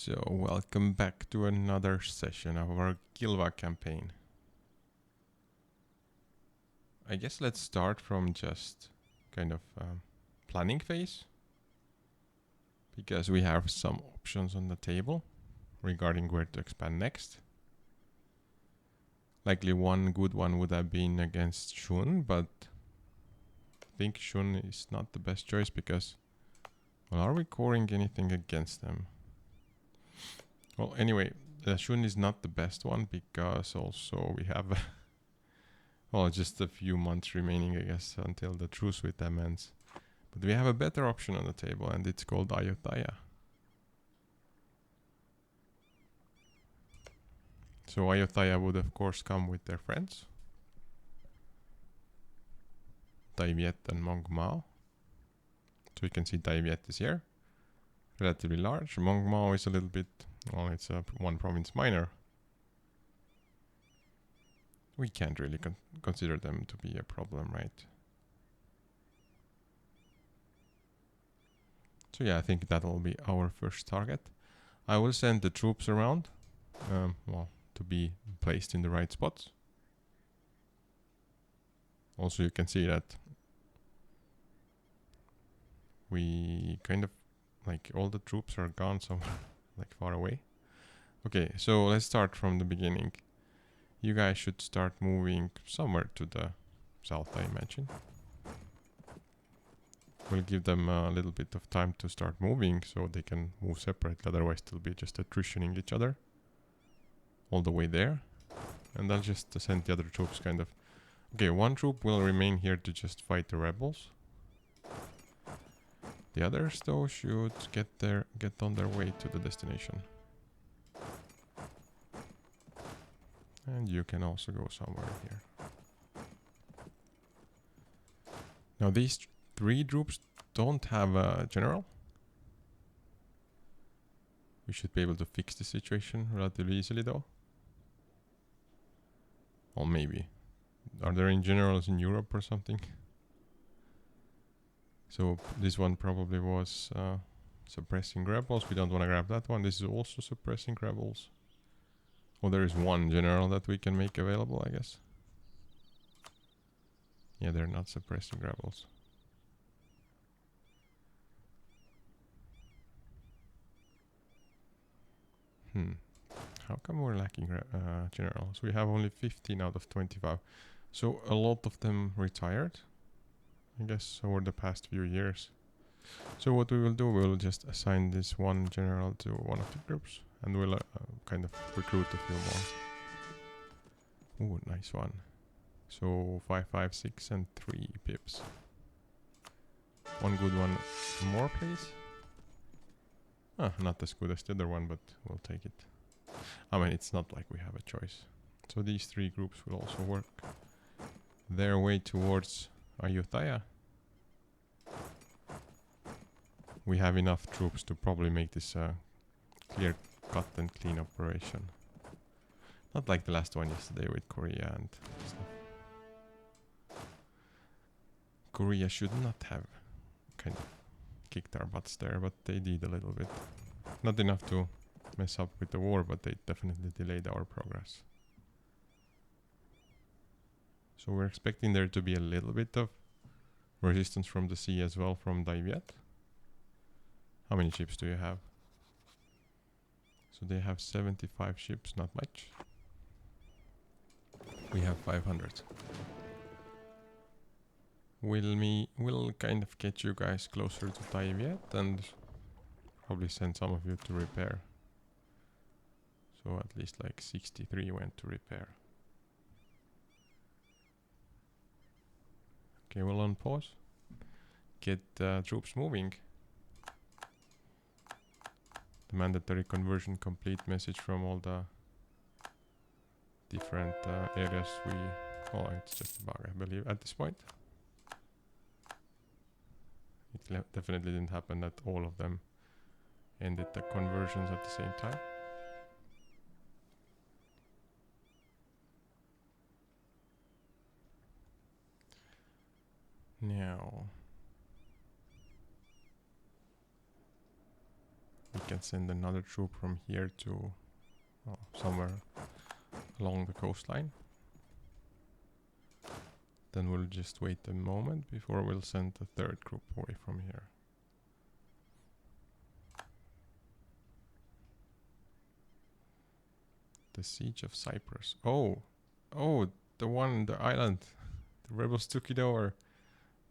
So, welcome back to another session of our Kilwa campaign. I guess let's start from just kind of planning phase, because we have some options on the table regarding where to expand next. Likely one good one would have been against Shun, but I think Shun is not the best choice because, well, are we coring anything against them? Well, anyway, Shun is not the best one because also we have well, just a few months remaining, I guess, until the truce with them ends. But we have a better option on the table, and it's called Ayutthaya. So Ayutthaya would of course come with their friends, Daiviet and Mong Mao. So you can see Daiviet is here, relatively large. Mong Mao is a little bit, well, it's a one province minor. We can't really consider them to be a problem, right? So yeah, I think that will be our first target. I will send the troops around, well, to be placed in the right spots. Also, you can see that we kind of, like, all the troops are gone somewhere, like, far away. Okay, so let's start from the beginning. You guys should start moving somewhere to the south, I imagine. We'll give them a little bit of time to start moving so they can move separately, otherwise they'll be just attritioning each other all the way there. And I'll just send the other troops kind of... Okay, one troop will remain here to just fight the rebels. The others though should get on their way to the destination. And you can also go somewhere here. Now these three troops don't have a general. We should be able to fix the situation relatively easily though. Or maybe. Are there any generals in Europe or something? So this one probably was suppressing rebels. We don't want to grab that one. This is also suppressing rebels. Oh, there is one general that we can make available, I guess. Yeah, they're not suppressing rebels. How come we're lacking generals? We have only 15 out of 25. So a lot of them retired, I guess, over the past few years. So what we will do, we'll just assign this one general to one of the groups, and we'll kind of recruit a few more. Ooh, nice one. So 5, 5, 6 and 3 pips. One good one more, please. Not as good as the other one, but we'll take it. I mean, it's not like we have a choice. So these three groups will also work their way towards Ayutthaya. We have enough troops to probably make this a clear cut and clean operation. Not like the last one yesterday with Korea and stuff. Korea should not have kind of kicked our butts there, but they did a little bit. Not enough to mess up with the war, but they definitely delayed our progress. So we're expecting there to be a little bit of resistance from the sea as well from Daiviet. How many ships do you have? So they have 75 ships, not much. We have 500. We'll kind of get you guys closer to Daiviet and probably send some of you to repair. So at least like 63 went to repair. Okay, we'll unpause. Get troops moving. The mandatory conversion complete message from all the different areas we... Oh, it's just a bug, I believe, at this point. It definitely didn't happen that all of them ended the conversions at the same time. Now, we can send another troop from here to somewhere along the coastline. Then we'll just wait a moment before we'll send the third group away from here. The siege of Cyprus. Oh, the island. The rebels took it over.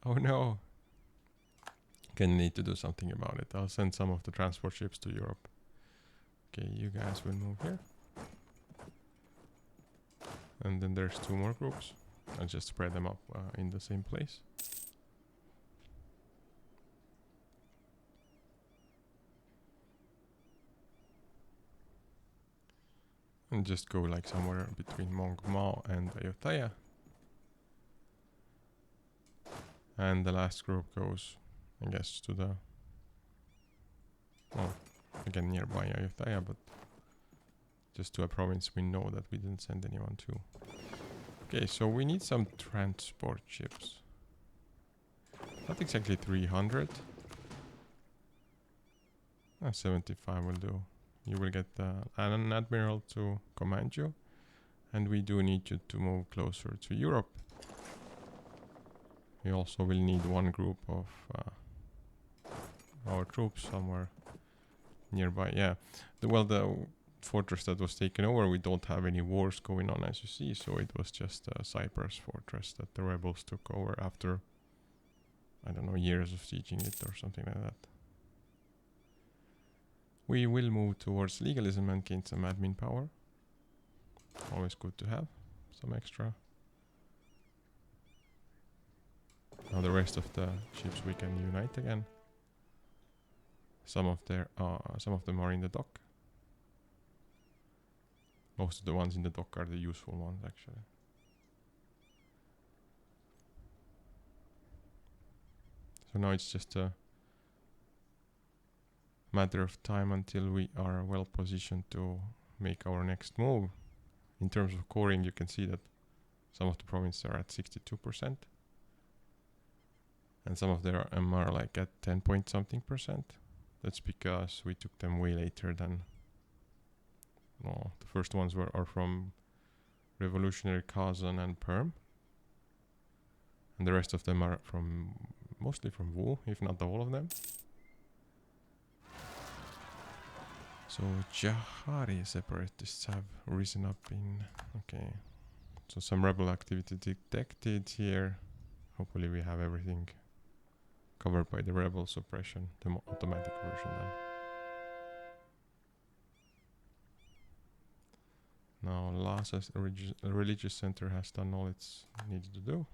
Oh no. Gonna need to do something about it. I'll send some of the transport ships to Europe. Okay, you guys will move here. And then there's 2 more groups. I'll just spread them up in the same place. And just go like somewhere between Mongmao and Ayutthaya. And the last group goes, I guess, to the... well, again nearby Ayutthaya, but just to a province we know that we didn't send anyone to. Okay, so we need some transport ships. Not exactly 300. 75 will do. You will get an admiral to command you. And we do need you to move closer to Europe. We also will need 1 group of our troops somewhere nearby. Yeah, the fortress that was taken over, we don't have any wars going on, as you see, so it was just a Cyprus fortress that the rebels took over after, I don't know, years of sieging it or something like that. We will move towards legalism and gain some admin power. Always good to have some extra. Now the rest of the ships we can unite again. Some of them are in the dock. Most of the ones in the dock are the useful ones, actually. So now it's just a matter of time until we are well positioned to make our next move. In terms of coring, you can see that some of the provinces are at 62%. And some of them are like at 10 point something percent. That's because we took them way later than... well, the first ones are from Revolutionary Kazan and Perm. And the rest of them are mostly from Wu, if not all of them. So Jahari separatists have risen up in... okay. So some rebel activity detected here. Hopefully we have everything covered by the rebel suppression, the automatic version then. Now Lhasa's religious center has done all it's needed to do.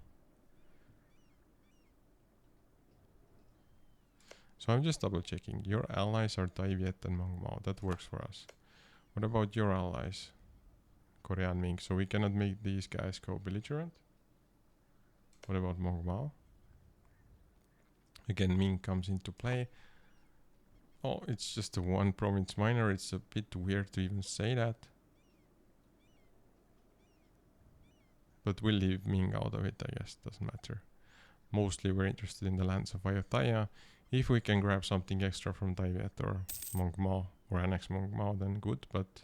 So I'm just double checking. Your allies are Dai Viet and Mongmao. That works for us. What about your allies? Korean Ming. So we cannot make these guys co-belligerent. What about Mongmao? Again, Ming comes into play. Oh, it's just a 1 province minor. It's a bit weird to even say that. But we'll leave Ming out of it, I guess. Doesn't matter. Mostly we're interested in the lands of Ayutthaya. If we can grab something extra from Dai Viet or Mongmao or annex Mongmao, then good, but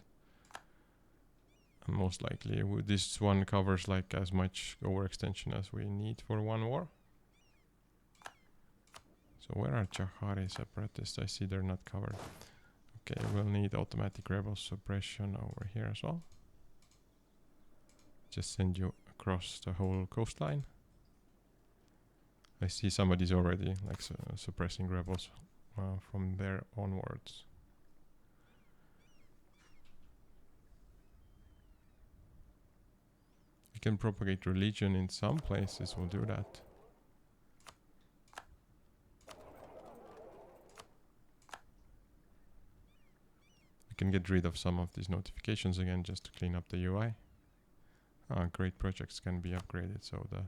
most likely this one covers like as much overextension as we need for 1 war. So where are Jahari separatists? I see they're not covered. Okay, we'll need automatic rebel suppression over here as well. Just send you across the whole coastline. I see somebody's already like suppressing rebels from there onwards. We can propagate religion in some places, we'll do that. We can get rid of some of these notifications again just to clean up the UI. Great projects can be upgraded, so the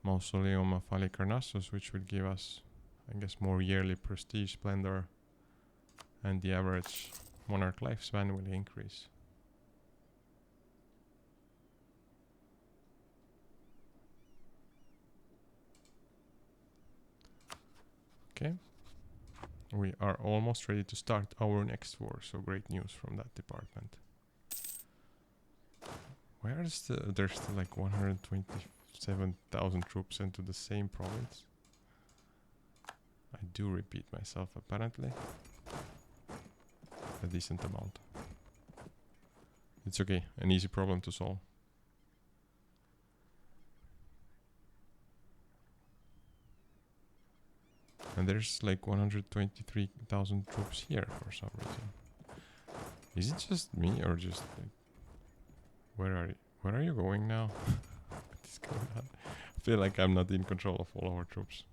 Mausoleum of Halicarnassus, which will give us, I guess, more yearly prestige, splendor, and the average monarch lifespan will increase. Okay, We are almost ready to start our next war, so great news from that department. Where is there's still like 127,000 troops into the same province? I do repeat myself apparently. A decent amount. It's okay, an easy problem to solve. And there's like 123,000 troops here for some reason. Is it just me or just like... Where are you going now? What is going on? I feel like I'm not in control of all our troops.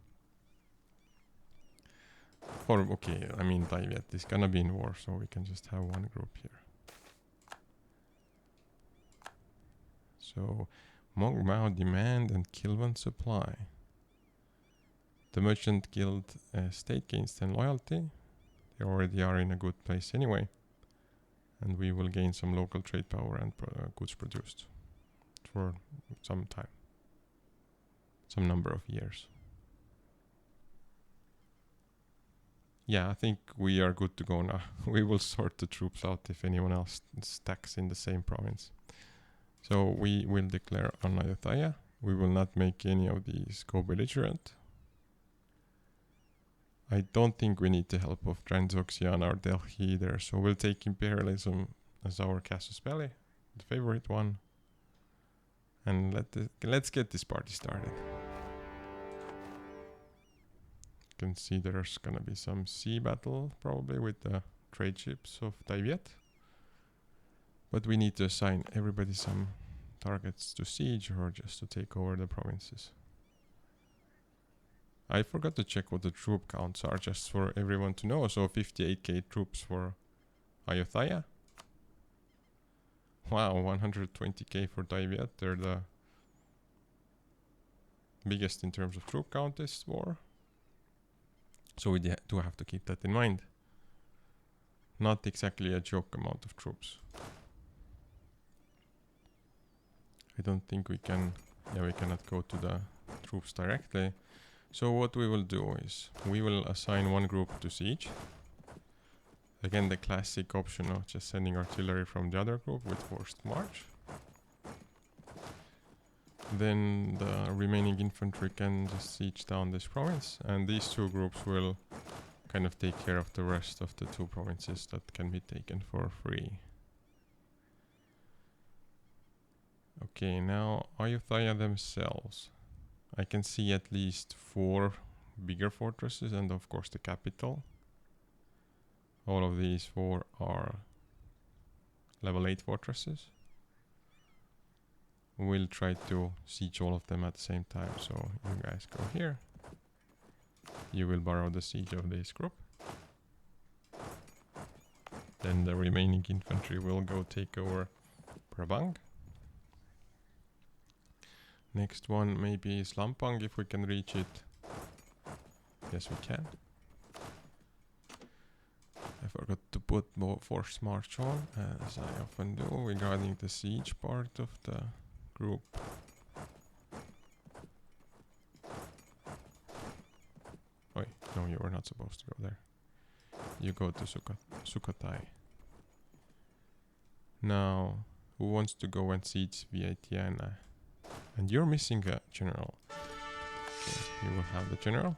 Or okay, I mean Taivet is gonna be in war, so we can just have one group here. So Mongmao demand and Kilwan supply. The merchant guild state gains 10 loyalty. They already are in a good place anyway. And we will gain some local trade power and goods produced for some time. Some number of years. Yeah, I think we are good to go now. We will sort the troops out if anyone else stacks in the same province. So we will declare on Ayutthaya. We will not make any of these co-belligerent. I don't think we need the help of Transoxiana or Delhi either, so we'll take Imperialism as our casus belli, the favorite one. And let's get this party started. You can see there's gonna be some sea battle probably with the trade ships of Taivet. But we need to assign everybody some targets to siege or just to take over the provinces. I forgot to check what the troop counts are, just for everyone to know. So 58k troops for Ayutthaya. Wow, 120k for Taivet. They're the biggest in terms of troop count this war. So we do have to keep that in mind. Not exactly a joke amount of troops. I don't think we can... Yeah, we cannot go to the troops directly. So what we will do is, we will assign one group to siege. Again, the classic option of just sending artillery from the other group with forced march. Then the remaining infantry can just siege down this province, and these two groups will kind of take care of the rest of the two provinces that can be taken for free. Okay, now Ayutthaya themselves. I can see at least 4 bigger fortresses and of course the capital. All of these 4 are level 8 fortresses. We'll try to siege all of them at the same time, so you guys go here. You will borrow the siege of this group. Then the remaining infantry will go take over Prabang. Next one maybe is Lampang if we can reach it. Yes, we can. I forgot to put force march on, as I often do, regarding the siege part of the group. Oi, no, you were not supposed to go there. You go to Sukhothai. Now, who wants to go and siege Vientiane? And you're missing a general. Okay, you will have the general.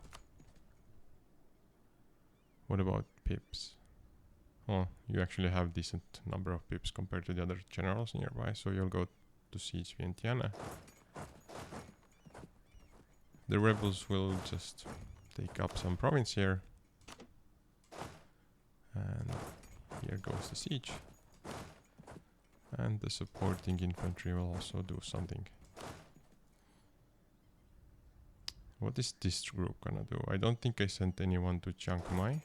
What about pips? Oh, you actually have decent number of pips compared to the other generals nearby, so you'll go to siege Vientiane. The rebels will just take up some province here. And here goes the siege. And the supporting infantry will also do something. What is this group gonna do? I don't think I sent anyone to Chiang Mai.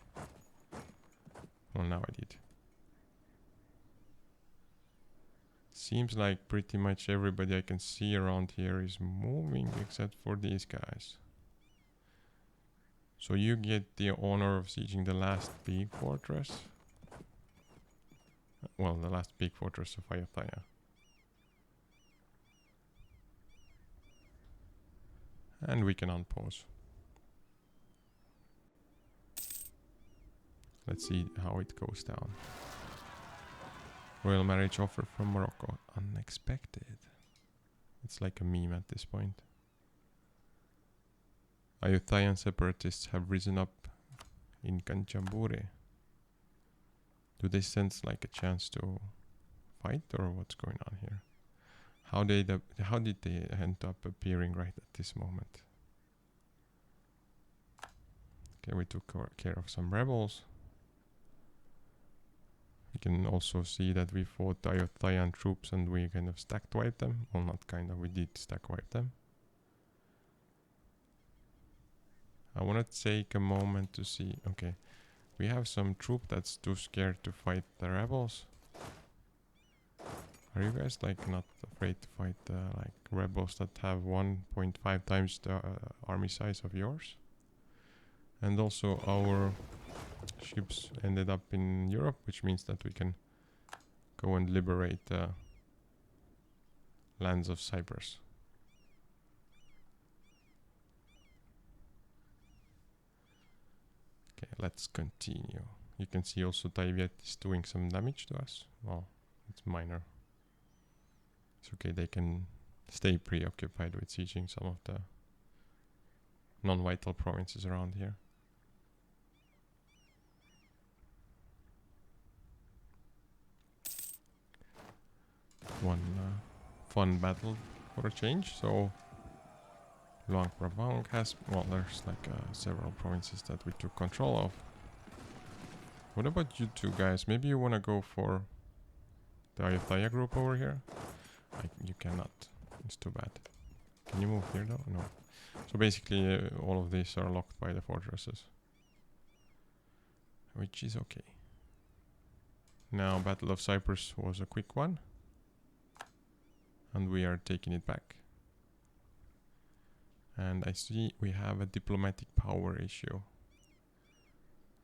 Well, now I did. Seems like pretty much everybody I can see around here is moving except for these guys. So you get the honor of sieging the last big fortress. Well, the last big fortress of Ayutthaya. And we can unpause. Let's see how it goes down. Royal marriage offer from Morocco. Unexpected. It's like a meme at this point. Ayutthayan separatists have risen up in Kanchanaburi. Do they sense like a chance to fight, or what's going on here? How did they end up appearing right at this moment? Okay, we took care of some rebels. We can also see that we fought Ayutthayan troops and we kind of stacked wiped them. Well, not kind of, we did stack wipe them. I want to take a moment to see. Okay, we have some troop that's too scared to fight the rebels. Are you guys like not afraid to fight like rebels that have 1.5 times the army size of yours? And also our ships ended up in Europe, which means that we can go and liberate the lands of Cyprus. Okay, let's continue. You can see also Taiviet is doing some damage to us. Well, it's minor. It's okay, they can stay preoccupied with sieging some of the non-vital provinces around here. One fun battle for a change. So Luang Prabang has, well, there's like several provinces that we took control of. What about you two guys? Maybe you want to go for the Ayutthaya group over here? You cannot. It's too bad. Can you move here though? No. So basically all of these are locked by the fortresses. Which is okay. Now Battle of Cyprus was a quick one. And we are taking it back. And I see we have a diplomatic power issue.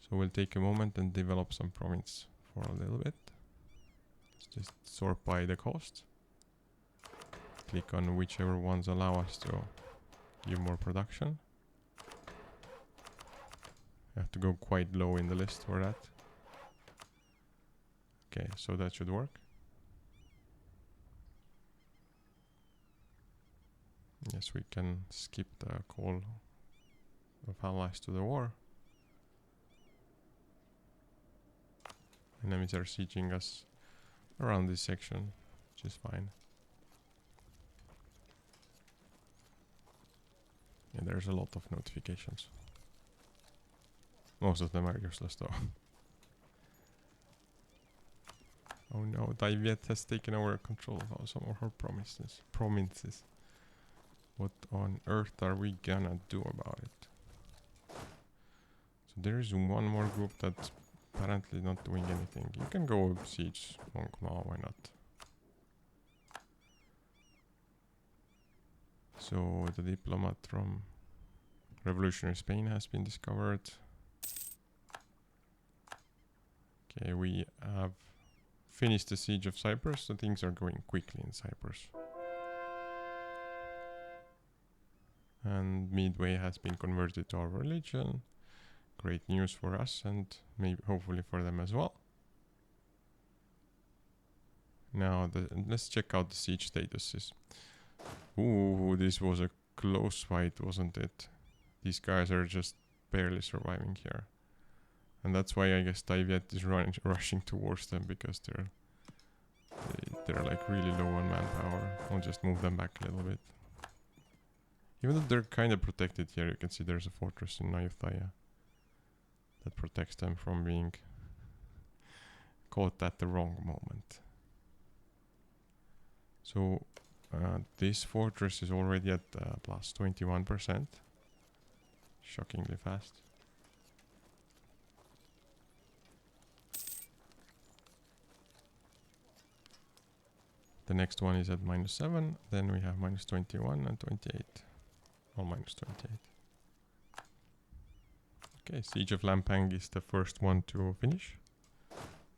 So we'll take a moment and develop some province for a little bit. Let's just sort by the cost. Click on whichever ones allow us to give more production. I have to go quite low in the list for that. Okay, so that should work. Yes, we can skip the call of allies to the war. Enemies are sieging us around this section, which is fine. Yeah, there's a lot of notifications. Most of them are useless though. Oh no, Taiviet has taken over control of some of her provinces. What on earth are we gonna do about it? So there is one more group that's apparently not doing anything. You can go siege Hongkong, why not? So the diplomat from revolutionary Spain has been discovered. Okay, we have finished the siege of Cyprus, so things are going quickly in Cyprus. And Midway has been converted to our religion. Great news for us and maybe hopefully for them as well. Now let's check out the siege statuses. Ooh, this was a close fight, wasn't it? These guys are just barely surviving here. And that's why I guess Taiviet is rushing towards them, because they're like really low on manpower. I'll just move them back a little bit. Even though they're kind of protected here, you can see there's a fortress in Ayutthaya that protects them from being caught at the wrong moment. So this fortress is already at plus 21%. Shockingly fast. The next one is at -7, then we have -21 and 28. All -28. Okay, Siege of Lampang is the first one to finish.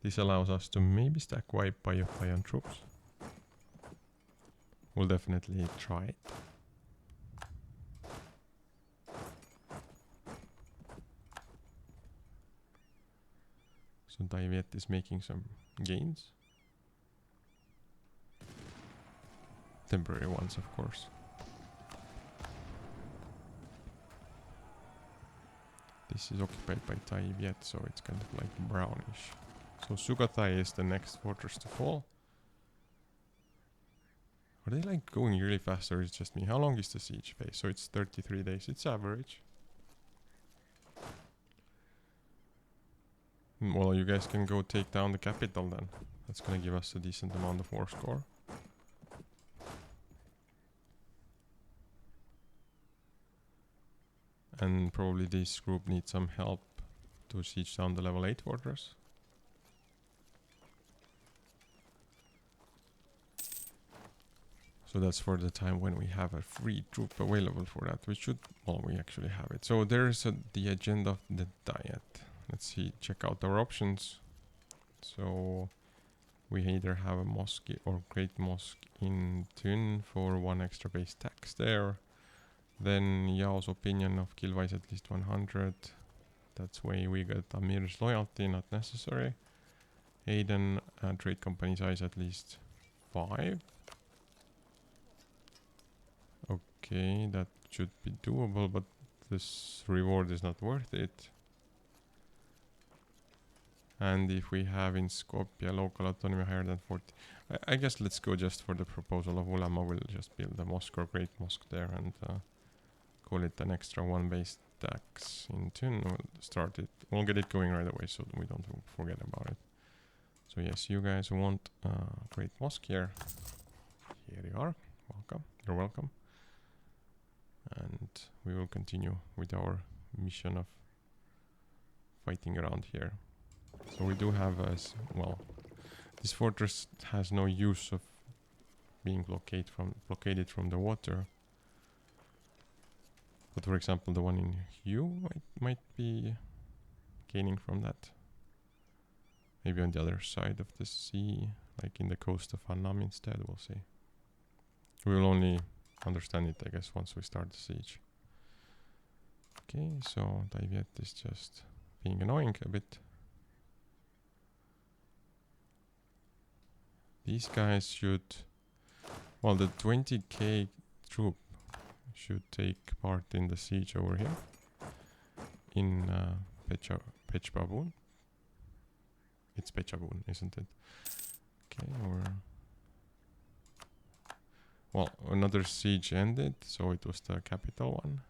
This allows us to maybe stack wipe by Ayutthaya troops. We'll definitely try it. So Daiviet is making some gains. Temporary ones, of course. This is occupied by Daiviet, so it's kind of like brownish. So Sugatae is the next fortress to fall. Are they like going really fast, or is it just me? How long is the siege phase? So it's 33 days. It's average. Well, you guys can go take down the capital then. That's gonna give us a decent amount of war score. And probably this group needs some help to siege down the level 8 fortress. So that's for the time when we have a free troop available for that. We should, well, we actually have it. So there's the agenda of the diet. Let's see, check out our options. So we either have a mosque or great mosque in Thun for 1 extra base tax there. Then Yao's opinion of Kilwa is at least 100. That's why we got Amir's loyalty, not necessary. Aiden trade company size at least 5. Okay, that should be doable, but this reward is not worth it. And if we have in Skopje local autonomy higher than 40, I guess let's go just for the proposal of Ulama. We'll just build a mosque or great mosque there and call it an extra 1 base tax in Thun. We'll start it. We'll get it going right away so we don't forget about it. So yes, you guys want great mosque here. Here you are. Welcome. You're welcome. And we will continue with our mission of fighting around here. So we do have well, this fortress has no use of being blockaded from the water. But for example, the one in Hue might be gaining from that. Maybe on the other side of the sea, like in the coast of Annam instead, we'll see. We will only understand it, I guess, once we start the siege. Okay, so Daiviet is just being annoying a bit. These guys should, well, the 20k troop should take part in the siege over here in Pechabun. It's Pechabun, isn't it? Okay, or well, another siege ended, so it was the capital one.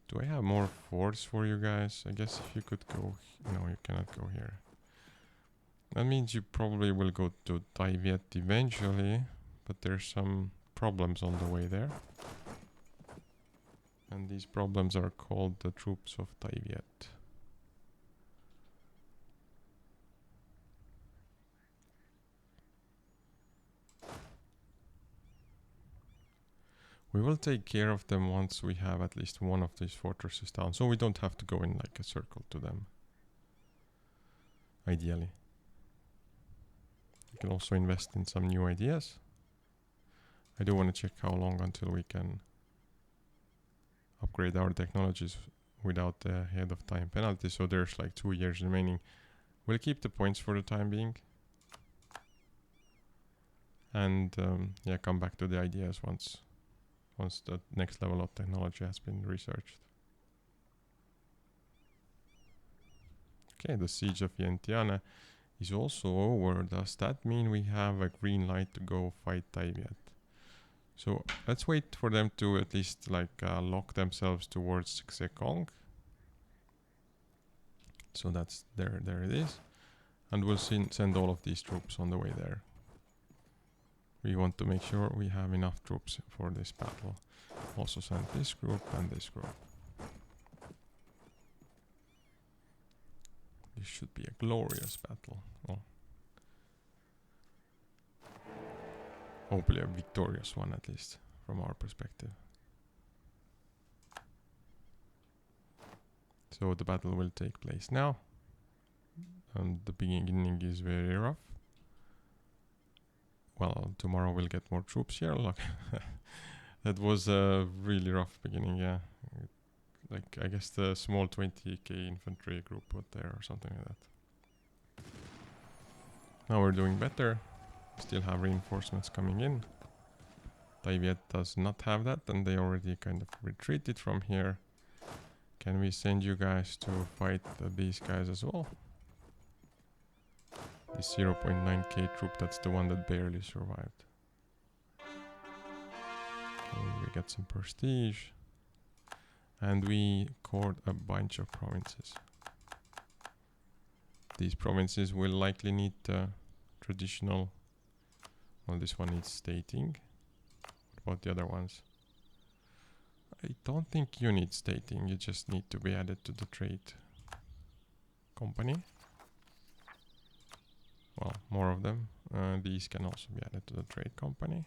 Do I have more forts for you guys? I guess if you could go, no, you cannot go here. That means you probably will go to Daiviet eventually, but there's some problems on the way there. And these problems are called the troops of Daiviet. We will take care of them once we have at least one of these fortresses down, so we don't have to go in like a circle to them. Ideally. We can also invest in some new ideas. I do want to check how long until we can upgrade our technologies without the ahead of time penalty, so there's like 2 years remaining. We'll keep the points for the time being. And yeah, come back to the ideas once the next level of technology has been researched. Okay, the siege of Vientiane is also over. Does that mean we have a green light to go fight Daiviet? So let's wait for them to at least like lock themselves towards Sekong. So that's there it is. And we'll send all of these troops on the way there. We want to make sure we have enough troops for this battle. Also send this group and this group. This should be a glorious battle. Well, hopefully a victorious one, at least from our perspective. So the battle will take place now. And the beginning is very rough. Well, tomorrow we'll get more troops here. Look, that was a really rough beginning, yeah. Like, I guess the small 20k infantry group was there or something like that. Now we're doing better. Still have reinforcements coming in. Taiviet does not have that, and they already kind of retreated from here. Can we send you guys to fight these guys as well? This 0.9k troop, that's the one that barely survived. Okay, we get some prestige. And we cored a bunch of provinces. These provinces will likely need traditional... Well, this one needs stating. What about the other ones? I don't think you need stating, you just need to be added to the trade company. Well, more of them. These can also be added to the trade company.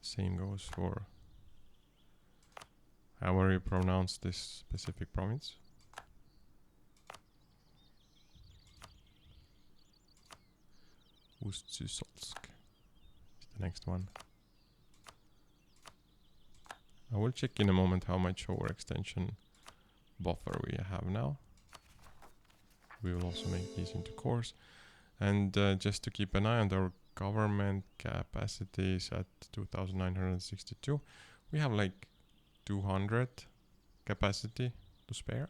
Same goes for however you pronounce this specific province. Ust-Sysolsk is the next one. I will check in a moment how much overextension buffer we have now. We will also make these into cores. And just to keep an eye on our government capacities at 2,962, we have like 200 capacity to spare.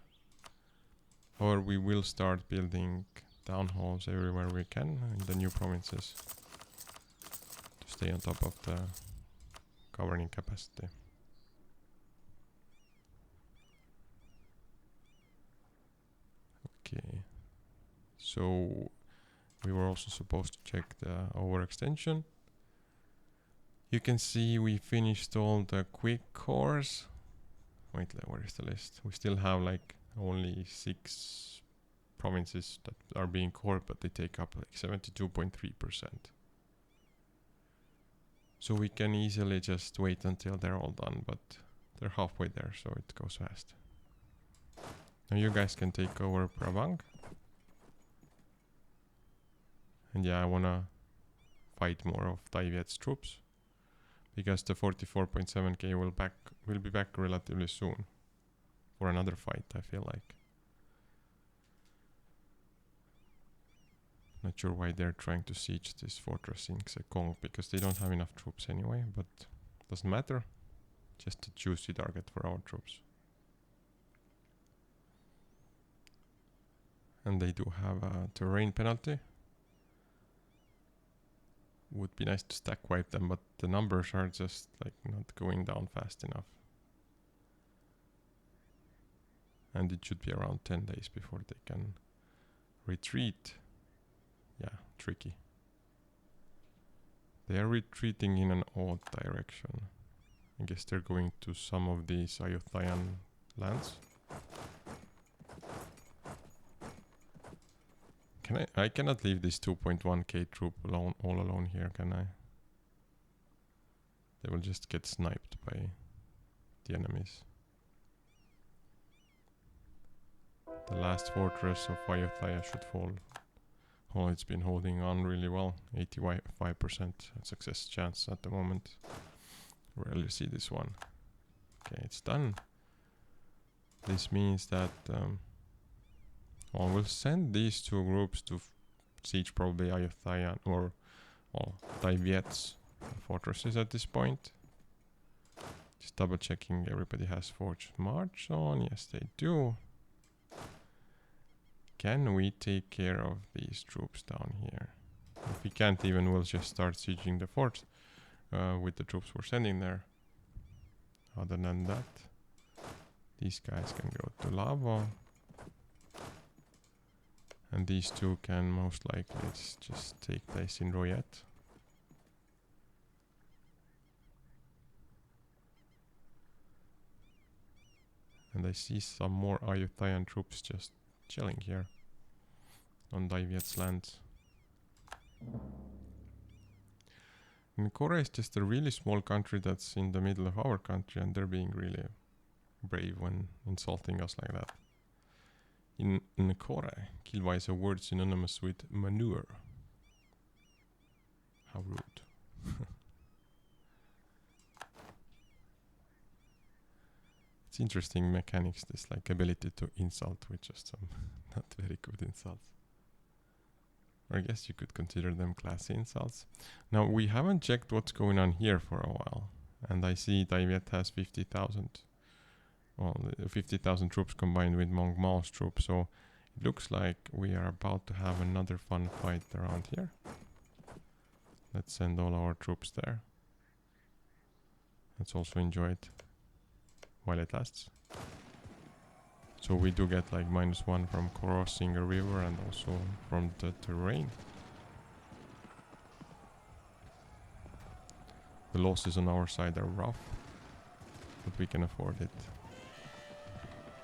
Or we will start building town halls everywhere we can in the new provinces to stay on top of the governing capacity. Okay, so we were also supposed to check the overextension. You can see we finished all the quick cores. Wait, where is the list? We still have like only 6 provinces that are being cored, but they take up like 72.3%. So we can easily just wait until they're all done, but they're halfway there, so it goes fast. Now you guys can take over Pravang. And yeah, I wanna fight more of Taiviet's troops, because the 44.7k will be back relatively soon for another fight, I feel like. Not sure why they're trying to siege this fortress in Sekong, because they don't have enough troops anyway, but doesn't matter. Just a juicy target for our troops. And they do have a terrain penalty. Would be nice to stack wipe them, but the numbers are just like not going down fast enough. And it should be around 10 days before they can retreat. Yeah, tricky. They are retreating in an odd direction. I guess they're going to some of these Ayutthayan lands. I cannot leave this 2.1k troop alone, all alone here, can I? They will just get sniped by the enemies. The last fortress of Ayutthaya should fall. Oh, it's been holding on really well. 85% success chance at the moment. Rarely see this one. Okay, it's done. This means that well, we'll send these 2 groups to siege probably Ayutthaya or Taiviet's fortresses at this point. Just double checking everybody has forged march on. Yes, they do. Can we take care of these troops down here? If we can't even, we'll just start sieging the fort with the troops we're sending there. Other than that, these guys can go to Lavo. And these 2 can most likely just take place in Royet. And I see some more Ayutthayan troops just chilling here on Taiviet's lands. And Korea is just a really small country that's in the middle of our country, and they're being really brave when insulting us like that. In Korea, Kilwa is a word synonymous with manure. How rude. It's interesting mechanics, this like ability to insult with just some not very good insults. Or I guess you could consider them classy insults. Now, we haven't checked what's going on here for a while. And I see Taivet has 50,000. Well, 50,000 troops combined with Mong Mao's troops. So it looks like we are about to have another fun fight around here. Let's send all our troops there. Let's also enjoy it while it lasts. So we do get like -1 from crossing a river and also from the terrain. The losses on our side are rough, but we can afford it.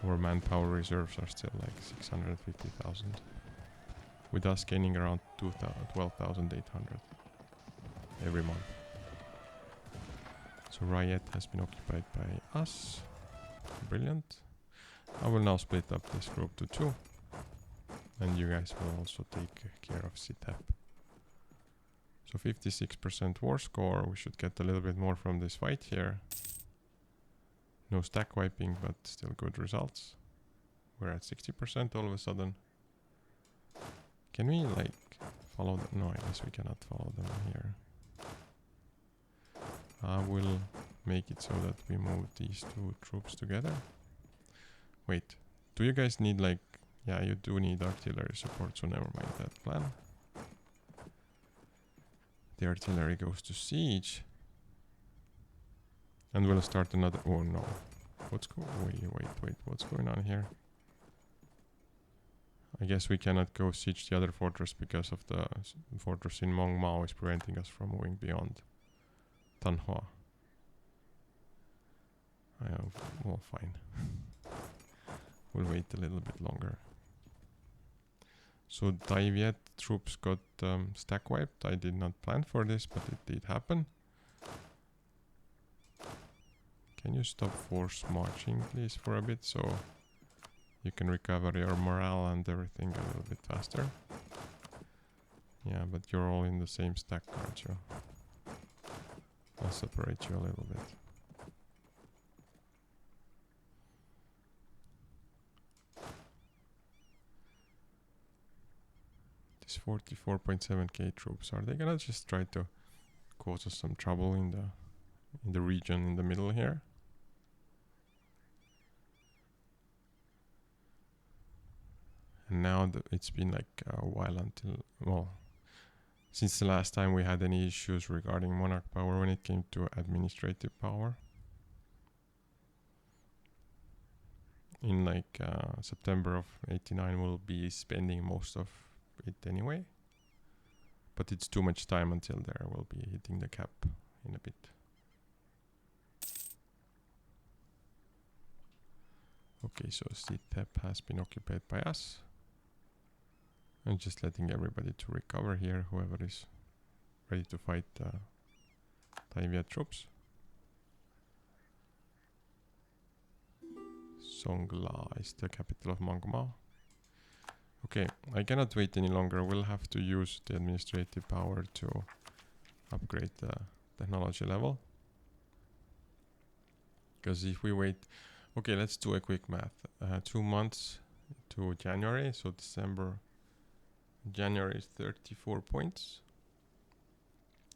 Our manpower reserves are still like 650,000. With us gaining around 12,800 every month. So Riot has been occupied by us. Brilliant. I will now split up this group to 2. And you guys will also take care of Sitep. So 56% war score. We should get a little bit more from this fight here. No stack wiping, but still good results. We're at 60% all of a sudden. Can we like follow them? No, I guess we cannot follow them here. I will make it so that we move these 2 troops together. Wait, do you guys need like... Yeah, you do need artillery support, so never mind that plan. The artillery goes to siege. And we'll start another... Oh no. What's wait, what's going on here? I guess we cannot go siege the other fortress because of the fortress in Mong Mao is preventing us from moving beyond Tanhua. Well, fine. We'll wait a little bit longer. So Daiviet troops got stack wiped. I did not plan for this, but it did happen. Can you stop force marching please for a bit so you can recover your morale and everything a little bit faster? Yeah, but you're all in the same stack, aren't you? I'll separate you a little bit. These 44.7k troops, are they gonna just try to cause us some trouble in the region in the middle here? And now it's been like a while until, well, since the last time we had any issues regarding monarch power when it came to administrative power. In like September of 89 we'll be spending most of it anyway. But it's too much time until there. We'll be hitting the cap in a bit. Okay, so Sitep has been occupied by us. I'm just letting everybody to recover here, whoever is ready to fight Taiviet troops. Songla is the capital of Mong Mao. Okay, I cannot wait any longer. We'll have to use the administrative power to upgrade the technology level. Because if we wait... Okay, let's do a quick math. 2 months to January, so December... January is 34 points.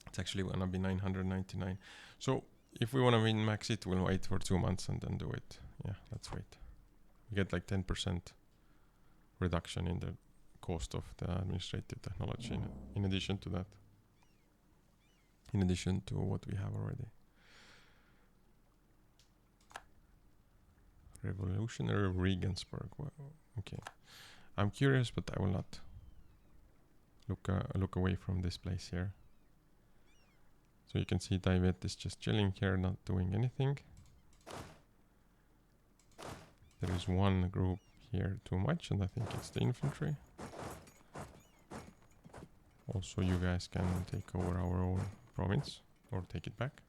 It's actually gonna be 999. So if we wanna min-max it, we'll wait for 2 months and then do it. Yeah, let's wait. We get like 10% reduction in the cost of the administrative technology in addition to that. In addition to what we have already. Revolutionary Regensburg. Well, okay. I'm curious, but I will not look away from this place here. So you can see Daivet is just chilling here, not doing anything. There is one group here too much, and I think it's the infantry. Also, you guys can take over our own province, or take it back.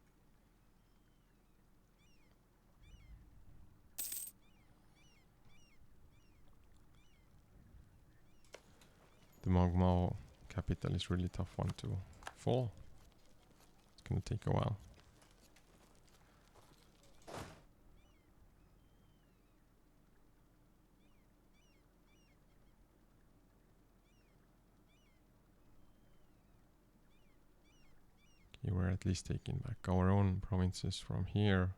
The Mong Mao capital is really tough one to fall. It's gonna take a while. We were at least taking back our own provinces from here.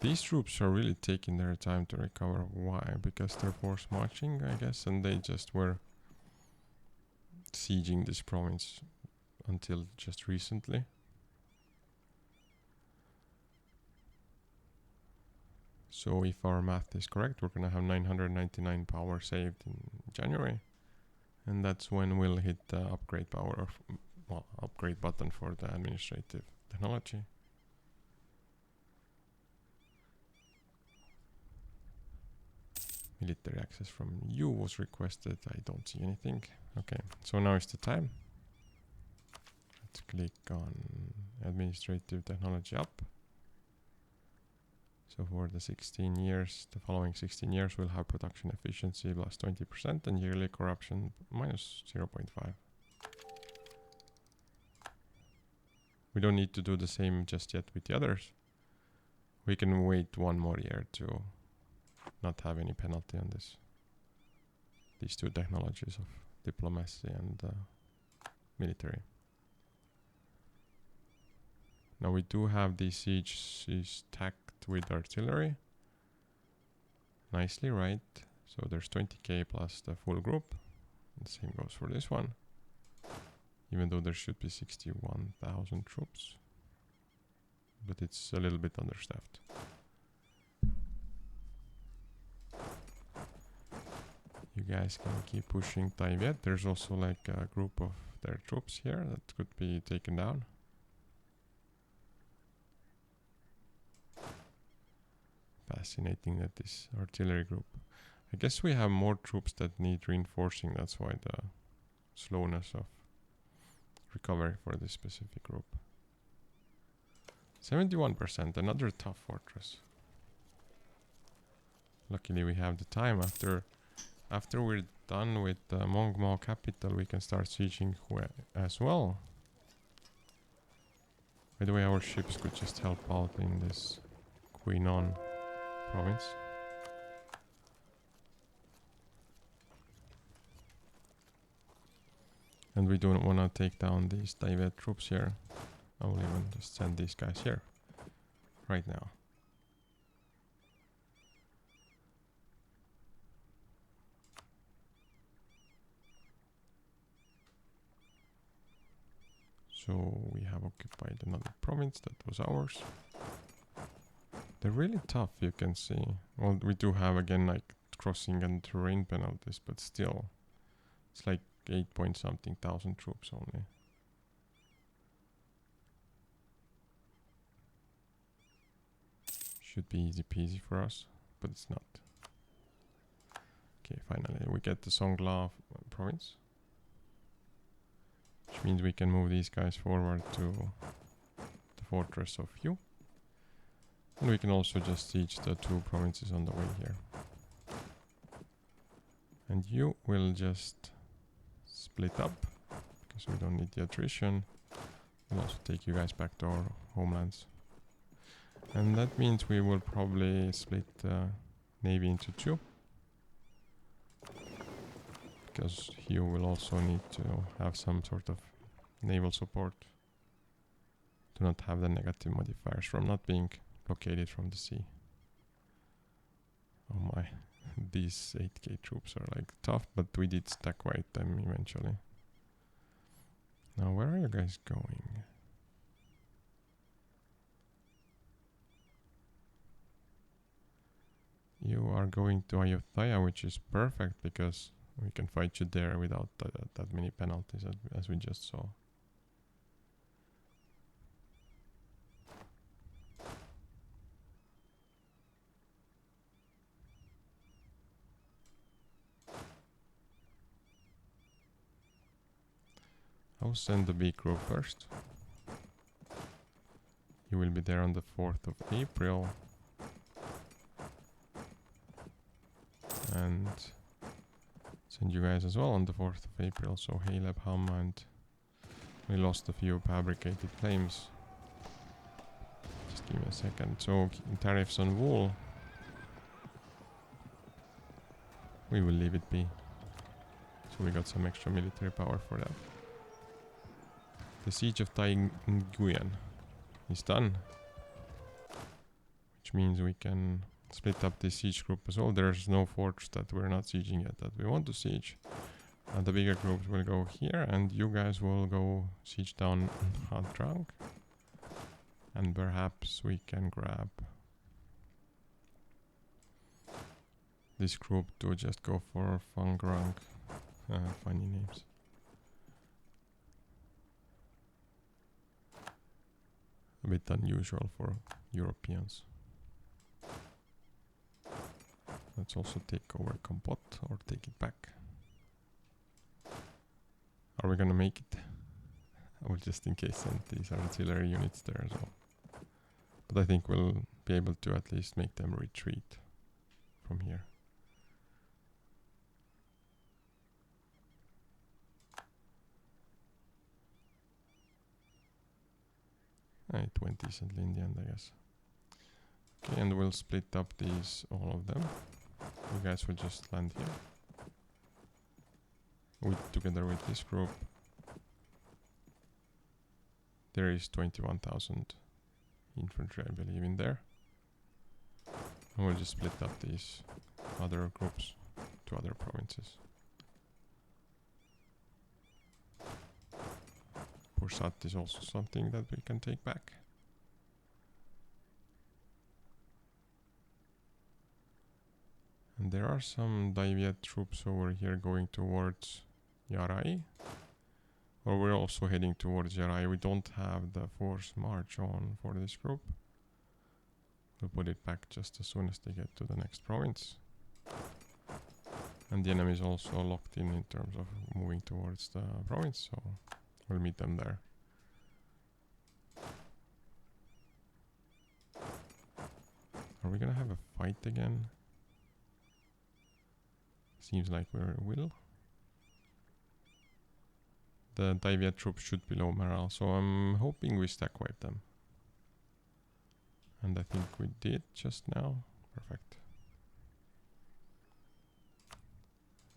These troops are really taking their time to recover. Why? Because they're force marching, I guess, and they just were sieging this province until just recently. So if our math is correct, we're gonna have 999 power saved in January. And that's when we'll hit the upgrade power, well, upgrade button for the administrative technology. Military access from you was requested. I don't see anything. Okay, so now is the time. Let's click on administrative technology up. So for the 16 years, the following 16 years, we'll have production efficiency plus 20% and yearly corruption minus 0.5. We don't need to do the same just yet with the others. We can wait one more year to not have any penalty on this. These two technologies of diplomacy and military. Now we do have these sieges tacked with artillery. Nicely, right? So there's 20k plus the full group. The same goes for this one. Even though there should be 61,000 troops. But it's a little bit understaffed. You guys can keep pushing Taivet. There's also like a group of their troops here that could be taken down. Fascinating that this artillery group. I guess we have more troops that need reinforcing. That's why the slowness of recovery for this specific group. 71%, another tough fortress. Luckily we have the time. After we're done with the Mongmao capital, we can start sieging Hue as well. By the way, our ships could just help out in this Queenon province. And we don't want to take down these Taivet troops here. I will even just send these guys here right now. So we have occupied another province that was ours. They're really tough, you can see. Well, we do have again like crossing and terrain penalties, but still, it's like 8 point something thousand troops only. Should be easy peasy for us, but it's not. Okay, finally we get the Songla province. Which means we can move these guys forward to the fortress of Yu. And we can also just siege the two provinces on the way here. And you will just split up, because we don't need the attrition. We'll also take you guys back to our homelands. And that means we will probably split the navy into two. Because you will also need to have some sort of naval support to not have the negative modifiers from not being blockaded from the sea. Oh my, these 8k troops are like tough, but we did stack white them eventually. Now where are you guys going? You are going to Ayutthaya, which is perfect because we can fight you there without that many penalties as we just saw. I'll send the B crew first. You will be there on the 4th of April. And send you guys as well on the 4th of April. So Haleb, Hama, and we lost a few fabricated claims. Just give me a second. So tariffs on wool. We will leave it be. So we got some extra military power for that. The siege of Nguyen is done. Which means we can split up this siege group as well. There's no forts that we're not sieging yet that we want to siege. And the bigger groups will go here, and you guys will go siege down Hadrang. And perhaps we can grab this group to just go for Fangrang. Funny names. A bit unusual for Europeans. Let's also take over Kompot or take it back. Are we gonna make it? I will just in case send these artillery units there as well. But I think we'll be able to at least make them retreat from here. 20 decently in the end, I guess. Okay, and we'll split up these, all of them. You guys will just land here. Together with this group. There is 21,000 infantry, I believe, in there. And we'll just split up these other groups to other provinces. Pursat is also something that we can take back. And there are some Daiviet troops over here going towards Yarai. Or we're also heading towards Yarai. We don't have the forced march on for this group. We'll put it back just as soon as they get to the next province. And the enemy is also locked in terms of moving towards the province, so we'll meet them there. Are we gonna have a fight again? Seems like we will. The Daiviet troops should be low morale, so I'm hoping we stack wipe them. And I think we did just now. Perfect.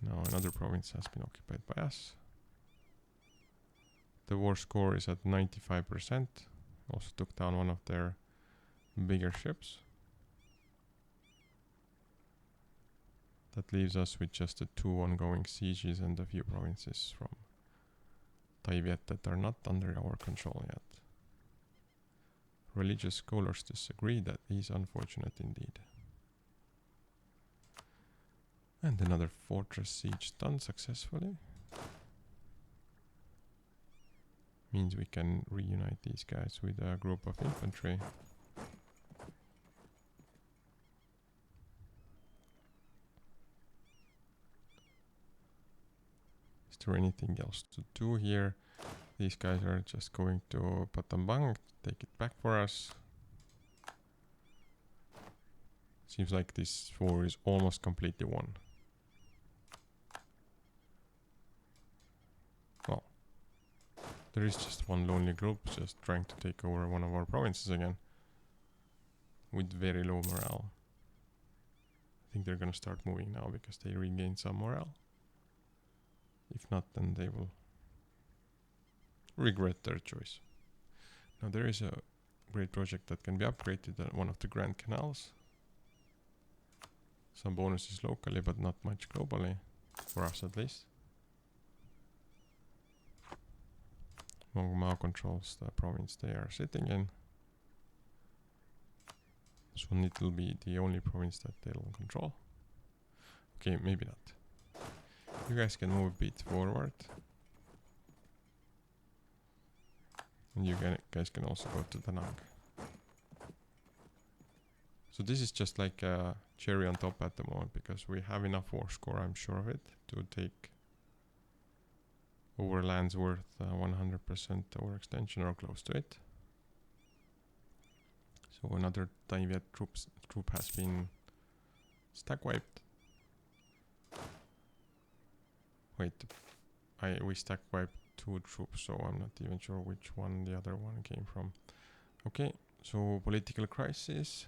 Now another province has been occupied by us. The war score is at 95%. Also took down one of their bigger ships. That leaves us with just the 2 ongoing sieges and a few provinces from Daiviet that are not under our control yet. Religious scholars disagree. That is unfortunate indeed. And another fortress siege done successfully. Means we can reunite these guys with a group of infantry. Is there anything else to do here? These guys are just going to Patambang, take it back for us. Seems like this war is almost completely won. Well, there is just one lonely group just trying to take over one of our provinces again. With very low morale. I think they're gonna start moving now because they regain some morale. If not, then they will regret their choice. Now there is a great project that can be upgraded at one of the Grand Canals. Some bonuses locally, but not much globally, for us at least. Mao controls the province they are sitting in. Soon it will be the only province that they'll control. Okay, maybe not. You guys can move a bit forward. And you guys can also go to Danang. So this is just like a cherry on top at the moment, because we have enough war score, I'm sure of it, to take over lands worth 100% overextension or close to it. So another Daiviet troop has been stack wiped. Wait, we stack wiped 2 troops, so I'm not even sure which one the other one came from. Okay, so political crisis.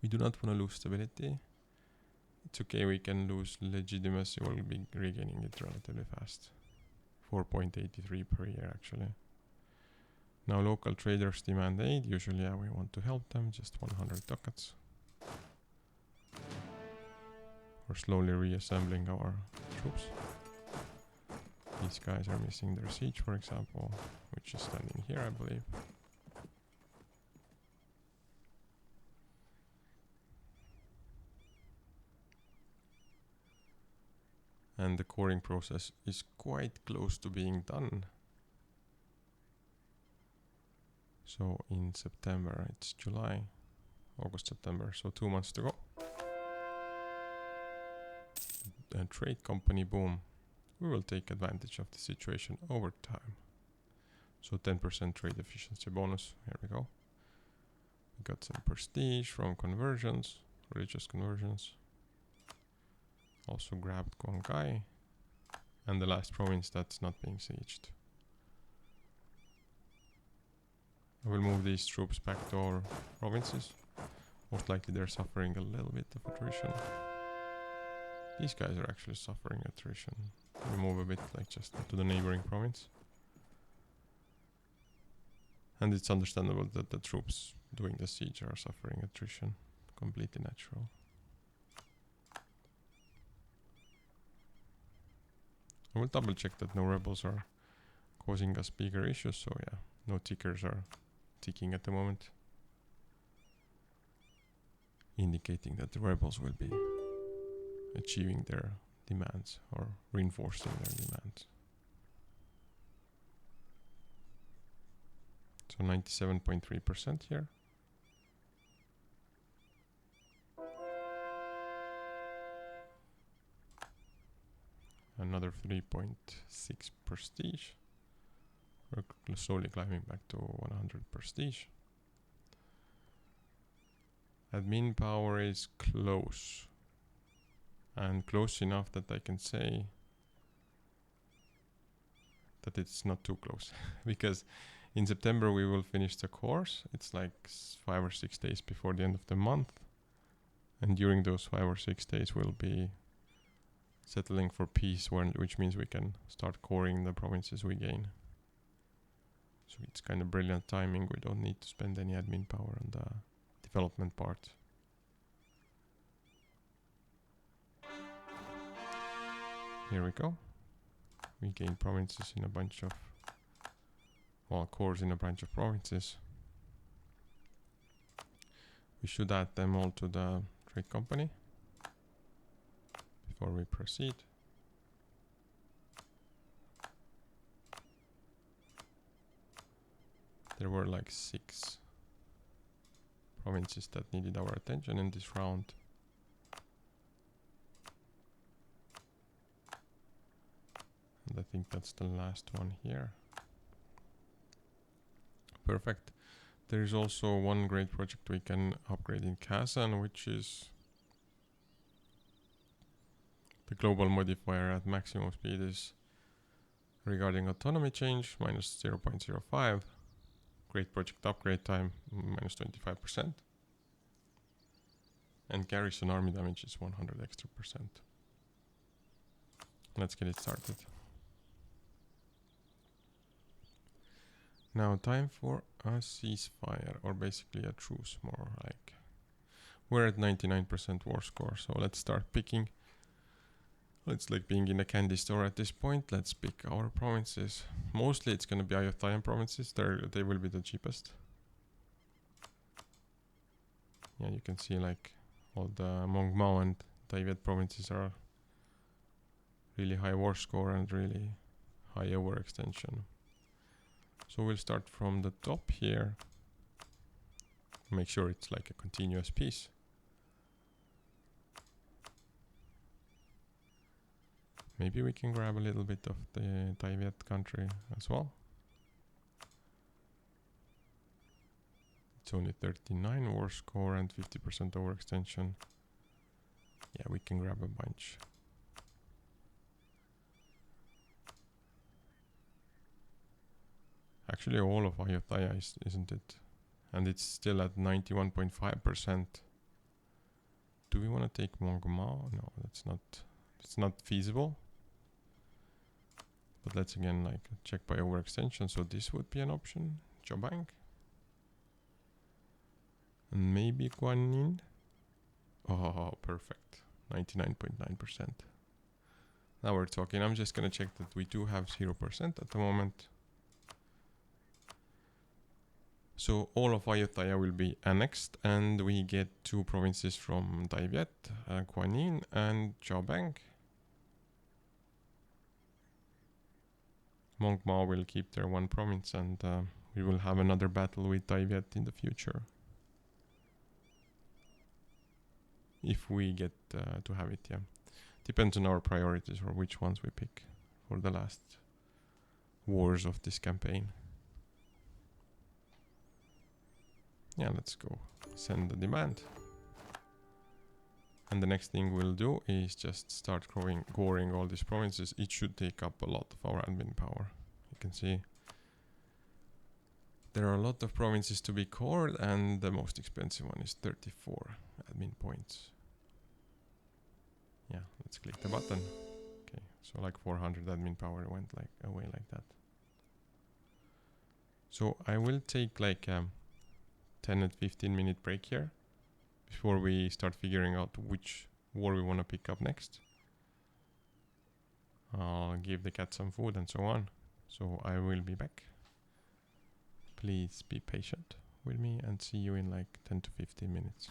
We do not want to lose stability. It's okay, we can lose legitimacy, we'll be regaining it relatively fast. 4.83 per year actually. Now local traders demand aid. Usually we want to help them. Just 100 ducats. We're slowly reassembling our troops. These guys are missing their siege, for example, which is standing here, I believe. And the coring process is quite close to being done. So in September, it's July, August, September, so 2 months to go. And trade company, boom. We will take advantage of the situation over time. So 10% trade efficiency bonus, here we go. We got some prestige from conversions, religious conversions. Also grabbed Guanggai. And the last province that's not being sieged. I will move these troops back to our provinces. Most likely they're suffering a little bit of attrition. These guys are actually suffering attrition. We move a bit like just to the neighboring province. And it's understandable that the troops doing the siege are suffering attrition. Completely natural. I will double check that no rebels are causing us bigger issues, so yeah, no tickers are ticking at the moment. Indicating that the rebels will be achieving their demands or reinforcing their demands. So 97.3% here. Another 3.6 prestige. We're slowly climbing back to 100 prestige. Admin power is close. And close enough that I can say that it's not too close. Because in September we will finish the course. It's like 5 or 6 days before the end of the month. And during those 5 or 6 days we'll be settling for peace, which means we can start coring the provinces we gain. So it's kind of brilliant timing. We don't need to spend any admin power on the development part. Here we go. We gain provinces in a bunch of, well, cores in a bunch of provinces. We should add them all to the trade company before we proceed. There were like 6 provinces that needed our attention in this round. And I think that's the last one here. Perfect. There is also one great project we can upgrade in Kazan, which is the global modifier at maximum speed is regarding autonomy change, minus 0.05. Great project upgrade time, minus 25%. And garrison army damage is 100 extra percent. Let's get it started. Now time for a ceasefire, or basically a truce, more like. We're at 99% war score, so let's start picking. It's like being in a candy store at this point. Let's pick our provinces. Mostly it's gonna be Ayutthaya provinces. They will be the cheapest. Yeah, you can see like all the Mongmao and Taivet provinces are really high war score and really high overextension. So we'll start from the top here. Make sure it's like a continuous piece. Maybe we can grab a little bit of the Taivet country as well. It's only 39 war score and 50% overextension. Yeah, we can grab a bunch. Actually, all of Ayutthaya isn't it? And it's still at 91.5%. Do we want to take Mongmao? No, that's not. It's not feasible. But let's again like check by overextension. So this would be an option. Jobang. And maybe Guanin. Oh, perfect. 99.9%. Now we're talking. I'm just gonna check that we do have 0% at the moment. So all of Ayutthaya will be annexed, and we get 2 provinces from Daiviet, Guanin and Jobang. Mongma will keep their 1 province, and we will have another battle with Daiviet in the future. If we get to have it, yeah. Depends on our priorities or which ones we pick for the last wars of this campaign. Yeah, let's go send the demand. And the next thing we'll do is just start coring all these provinces. It should take up a lot of our admin power. You can see there are a lot of provinces to be cored, and the most expensive one is 34 admin points. Yeah, let's click the button. Okay, so like 400 admin power went like away like that. So I will take like 10 and 15 minute break here before we start figuring out which war we want to pick up next. I'll give the cat some food and so on. So I will be back. Please be patient with me and see you in like 10 to 15 minutes.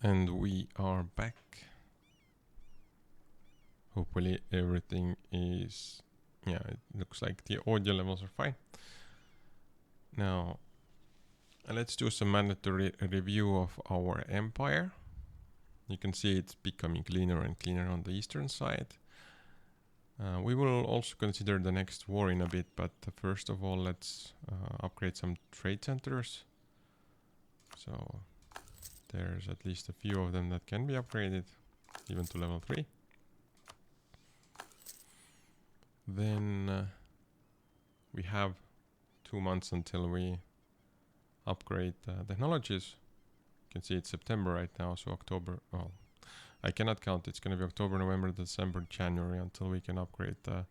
And we are back. Hopefully everything is, yeah, it looks like the audio levels are fine. Now, let's do some mandatory review of our empire. You can see it's becoming cleaner and cleaner on the eastern side. We will also consider the next war in a bit, but first of all, let's upgrade some trade centers. So there's at least a few of them that can be upgraded, even to level 3. Then we have 2 months until we upgrade technologies. You can see it's September right now, so October, well, I cannot count. It's going to be October, November, December, January until we can upgrade the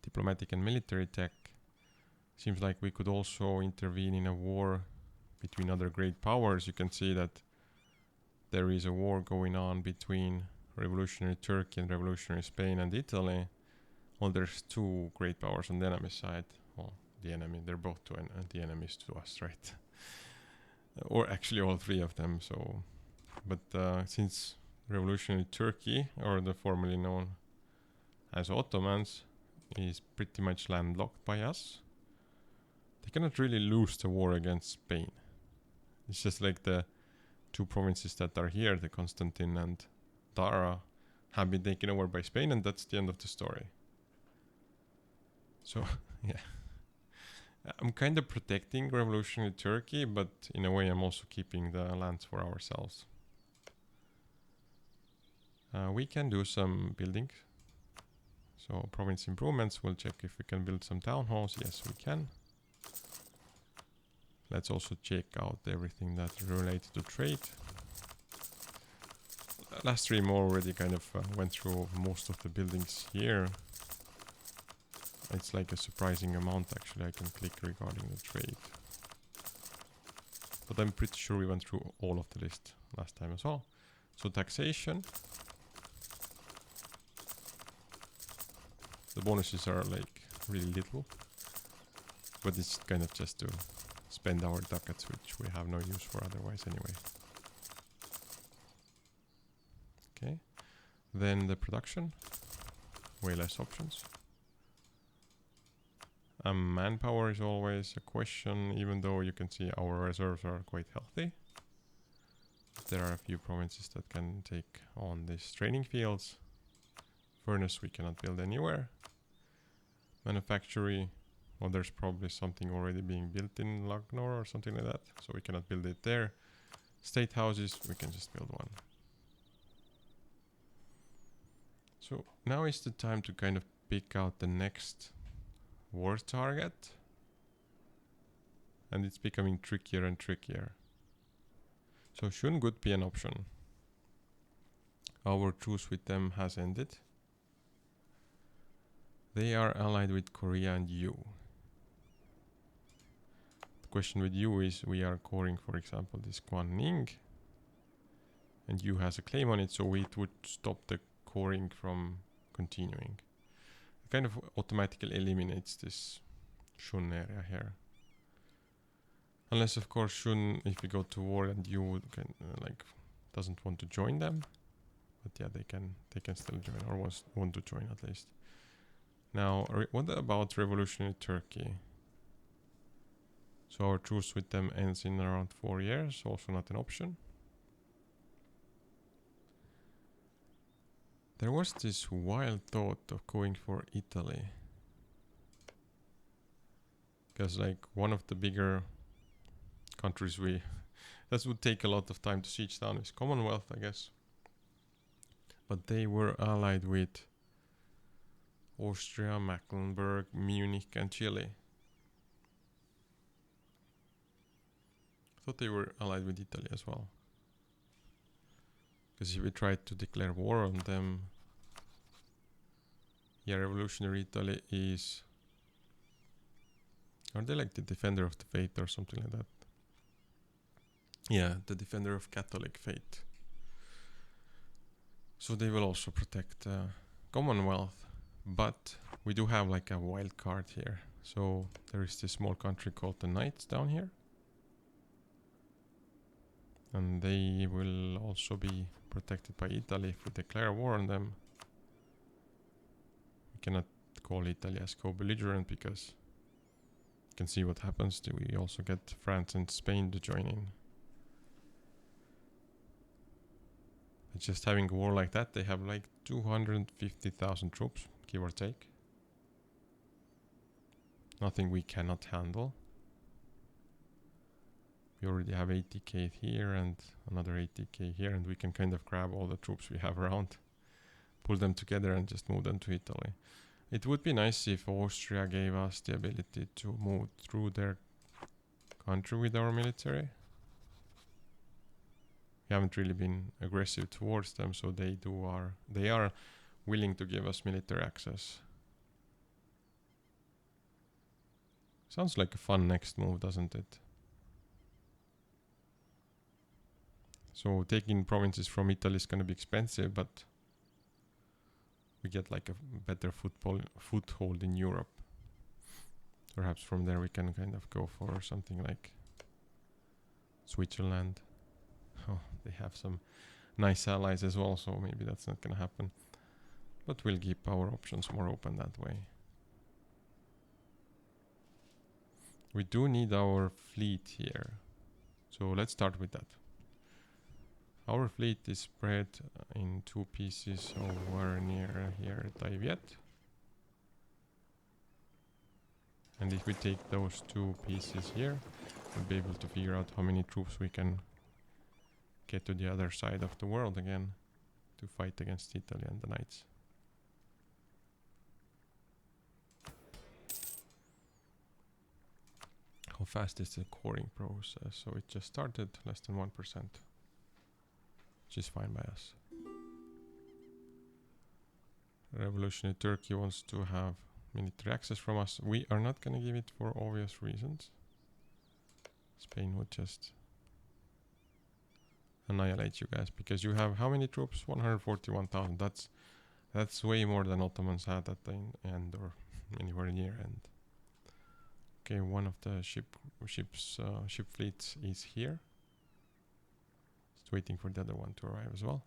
diplomatic and military tech. Seems like we could also intervene in a war between other great powers. You can see that there is a war going on between revolutionary Turkey and revolutionary Spain and Italy. Well, there's 2 great powers on the enemy side. Well, the enemy, they're both the enemies to us, right? Or actually all 3 of them. So, but since revolutionary Turkey, or the formerly known as Ottomans, is pretty much landlocked by us, they cannot really lose the war against Spain. It's just like the 2 provinces that are here, the Constantine and Dara, have been taken over by Spain, and that's the end of the story. So, yeah. I'm kind of protecting revolutionary Turkey, but in a way I'm also keeping the lands for ourselves. We can do some building. So province improvements, we'll check if we can build some town halls. Yes, we can. Let's also check out everything that's related to trade. Last stream already kind of went through most of the buildings here. It's like a surprising amount actually I can click regarding the trade. But I'm pretty sure we went through all of the list last time as well. So taxation. The bonuses are like really little. But it's kind of just to spend our ducats, which we have no use for otherwise anyway. Okay. Then the production. Way less options. Manpower is always a question, even though you can see our reserves are quite healthy. There are a few provinces that can take on these training fields. Furnace we cannot build anywhere. Manufactory, well, there's probably something already being built in Lagnor or something like that, so we cannot build it there. State houses, we can just build one. So now is the time to kind of pick out the next war target, and it's becoming trickier and trickier. So Shun could be an option. Our truce with them has ended. They are allied with Korea and you. The question with you is, we are coring, for example, this Guanning, and you has a claim on it, so it would stop the coring from continuing. It kind of automatically eliminates this Shun area here. Unless of course Shun, if we go to war and you can like doesn't want to join them, but yeah, they can still join, or want to join at least. Now, what about revolutionary Turkey? So our truce with them ends in around 4 years, also not an option. There was this wild thought of going for Italy. Because like one of the bigger countries that would take a lot of time to siege down is Commonwealth, I guess. But they were allied with Austria, Mecklenburg, Munich and Chile. I thought they were allied with Italy as well. Because if we tried to declare war on them, yeah, revolutionary Italy is... Are they like the defender of the faith or something like that? Yeah, the defender of Catholic faith. So they will also protect Commonwealth. But we do have like a wild card here. So there is this small country called the Knights down here. And they will also be protected by Italy if we declare war on them. We cannot call Italy as co-belligerent because you can see what happens. We also get France and Spain to join in. Just having a war like that, they have like 250,000 troops, give or take. Nothing we cannot handle. We already have 80k here and another 80k here, and we can kind of grab all the troops we have around, pull them together and just move them to Italy. It would be nice if Austria gave us the ability to move through their country with our military. We haven't really been aggressive towards them, so they are willing to give us military access. Sounds like a fun next move, doesn't it? So taking provinces from Italy is going to be expensive, but we get like a better foothold in Europe. Perhaps from there we can kind of go for something like Switzerland. Oh, they have some nice allies as well, so maybe that's not going to happen. But we'll keep our options more open that way. We do need our fleet here. So let's start with that. Our fleet is spread in two pieces over near here at Ayutthaya. And if we take those two pieces here, we'll be able to figure out how many troops we can get to the other side of the world again to fight against Italy and the Knights. How fast is the coring process? So it just started, less than 1%. Which is fine by us. Revolutionary Turkey wants to have military access from us. We are not going to give it for obvious reasons. Spain would just annihilate you guys because you have how many troops? 141,000. That's way more than Ottomans had at the end or anywhere near end. Okay, one of the ship fleets is here. Waiting for the other one to arrive as well.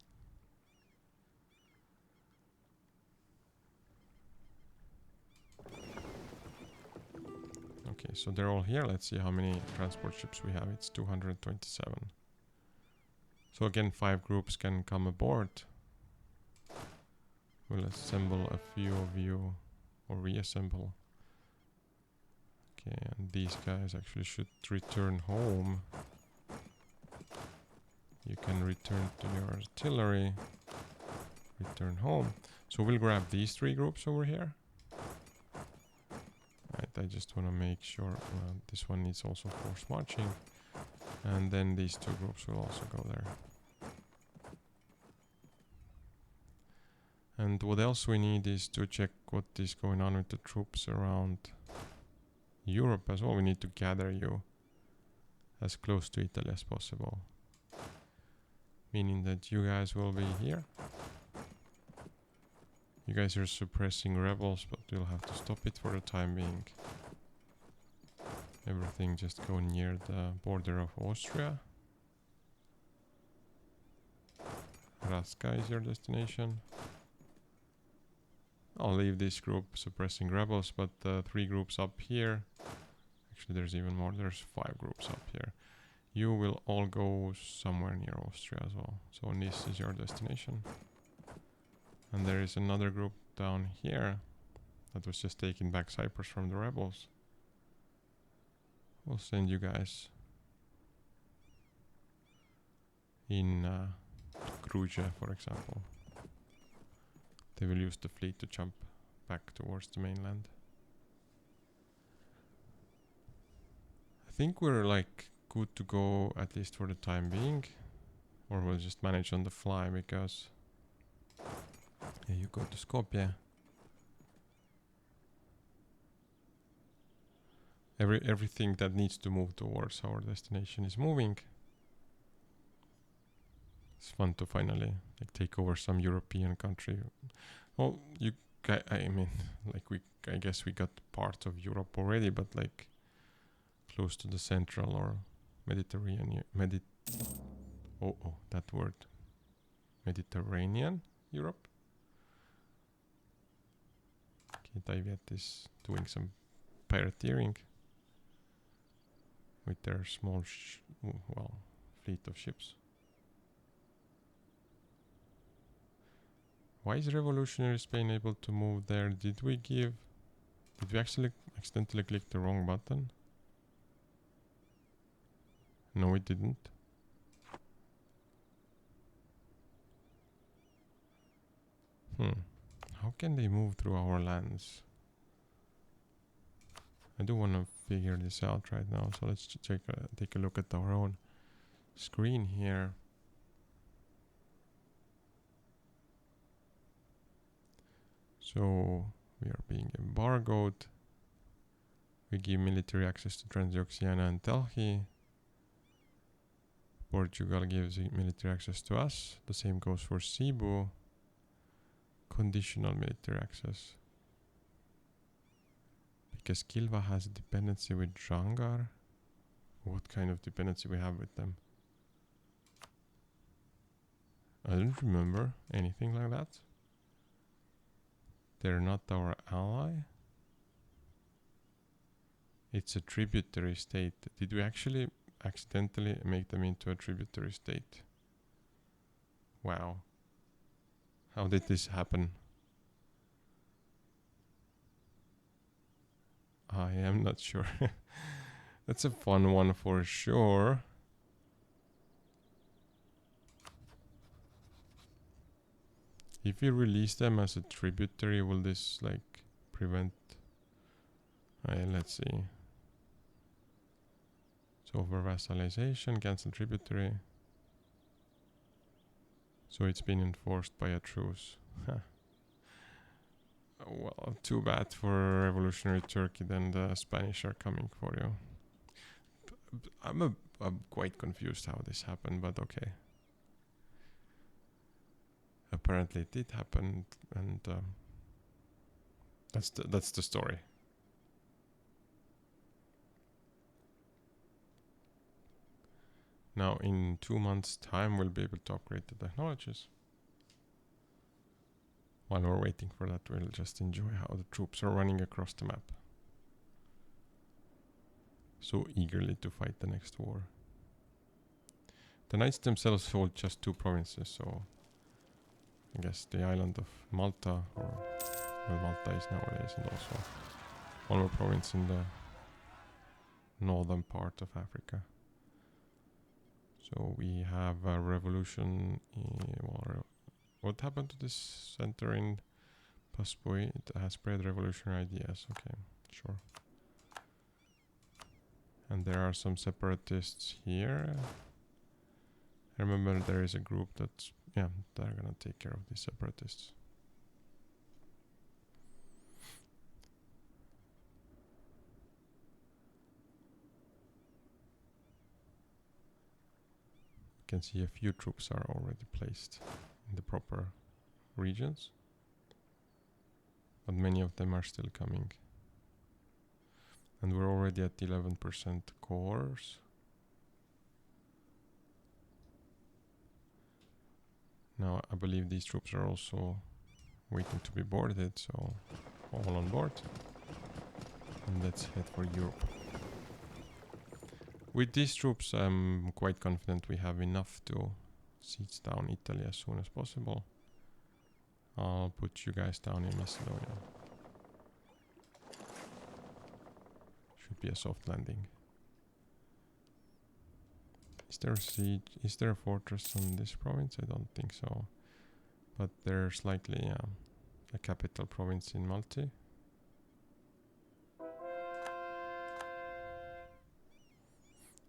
Okay, so they're all here. Let's see how many transport ships we have. It's 227. So again, 5 groups can come aboard. We'll assemble a few of you, or reassemble. Okay, and these guys actually should return home. You can return to your artillery, return home. So we'll grab these 3 groups over here. Right, I just want to make sure this one needs also force marching. And then these 2 groups will also go there. And what else we need is to check what is going on with the troops around Europe as well. We need to gather you as close to Italy as possible. Meaning that you guys will be here. You guys are suppressing rebels, but we'll have to stop it for the time being. Everything just go near the border of Austria. Raska is your destination. I'll leave this group suppressing rebels, but the 3 groups up here, actually there's even more, there's 5 groups up here. You will all go somewhere near Austria as well. So this is your destination. And there is another group down here that was just taking back Cyprus from the rebels. We'll send you guys in Gruja, for example. They will use the fleet to jump back towards the mainland. I think we're like good to go, at least for the time being, or we'll just manage on the fly because you go to Skopje. Everything that needs to move towards our destination is moving. It's fun to finally like take over some European country. Well, I mean, like I guess we got part of Europe already, but like close to the central or Mediterranean, that word, Mediterranean Europe. Okay, Ayutthaya is doing some pirateering with their small, fleet of ships. Why is revolutionary Spain able to move there? Did we actually accidentally click the wrong button? No, we didn't. How can they move through our lands? I do want to figure this out right now, so let's take a look at our own screen here. So we are being embargoed. We give military access to Transoxiana and Telhi. Portugal gives military access to us. The same goes for Cebu. Conditional military access. Because Kilwa has a dependency with Jangar. What kind of dependency we have with them? I don't remember anything like that. They're not our ally. It's a tributary state. Did we actually accidentally make them into a tributary state? Wow. How did this happen? I am not sure. That's a fun one for sure. If we release them as a tributary, will this like prevent... let's see. So for vassalization, cancel tributary. So it's been enforced by a truce. Well, too bad for revolutionary Turkey, then the Spanish are coming for you. I'm quite confused how this happened, but okay. Apparently it did happen, and that's the story. Now in 2 months' time we'll be able to upgrade the technologies. While we're waiting for that, we'll just enjoy how the troops are running across the map. So eagerly to fight the next war. The knights themselves hold just 2 provinces, so I guess the island of Malta, or well, Malta is nowadays, and also one more province in the northern part of Africa. So we have a revolution. What happened to this center in Paspui? It has spread revolutionary ideas. Okay, sure. And there are some separatists here. I remember there is a group that's, yeah, they're gonna take care of these separatists. You can see a few troops are already placed in the proper regions, but many of them are still coming. And we're already at 11% cores. Now I believe these troops are also waiting to be boarded, so all on board. And let's head for Europe. With these troops, I'm quite confident we have enough to siege down Italy as soon as possible. I'll put you guys down in Macedonia. Should be a soft landing. Is there a siege? Is there a fortress on this province? I don't think so. But there's likely a capital province in Malta.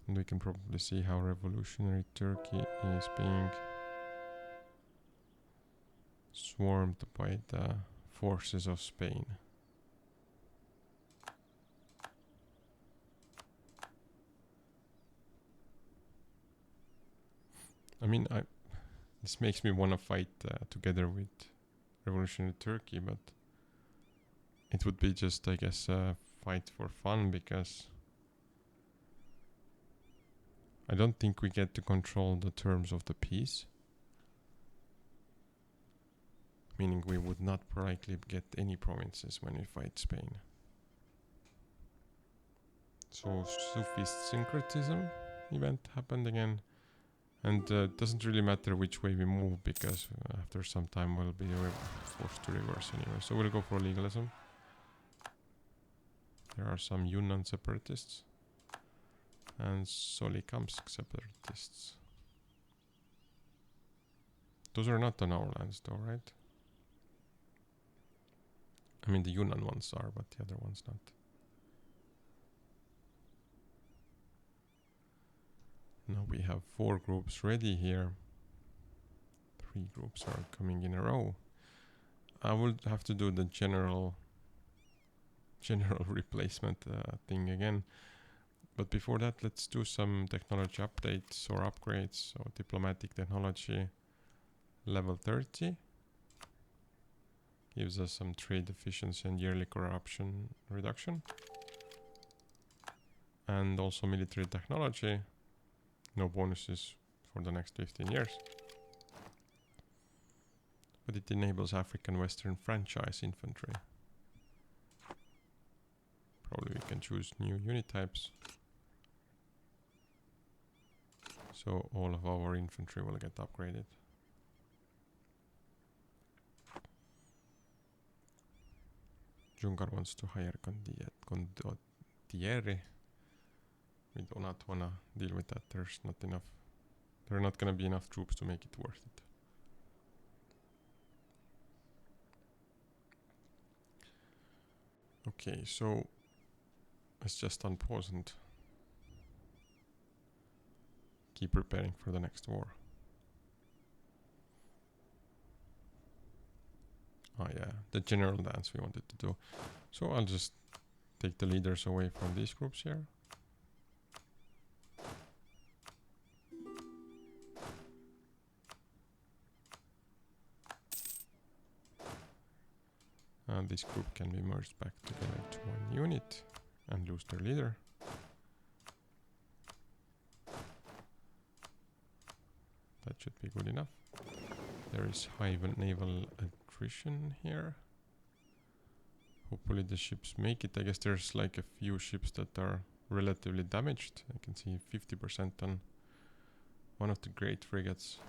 And we can probably see how revolutionary Turkey is being swarmed by the forces of Spain. I mean, this makes me want to fight together with revolutionary Turkey, but it would be just, I guess, a fight for fun, because I don't think we get to control the terms of the peace. Meaning we would not likely get any provinces when we fight Spain. So Sufi syncretism event happened again. And it doesn't really matter which way we move, because after some time we'll be forced to reverse anyway. So we'll go for legalism. There are some Yunnan separatists and Solikamsk separatists. Those are not on our lands though, right? I mean the Yunnan ones are, but the other ones not. Now we have 4 groups ready here. 3 groups are coming in a row. I will have to do the general replacement thing again. But before that, let's do some technology updates or upgrades. So diplomatic technology level 30 gives us some trade efficiency and yearly corruption reduction. And also military technology, no bonuses for the next 15 years. But it enables African Western franchise infantry. Probably we can choose new unit types. So all of our infantry will get upgraded. Jungar wants to hire condottieri. We do not wanna deal with that. There's not enough. There are not gonna be enough troops to make it worth it. Okay, so let's just unpause and keep preparing for the next war. Oh yeah, the general dance we wanted to do. So I'll just take the leaders away from these groups here. And this group can be merged back together to one unit and lose their leader. That should be good enough. There is high naval attrition here. Hopefully the ships make it. I guess there's like a few ships that are relatively damaged. I can see 50% on one of the great frigates.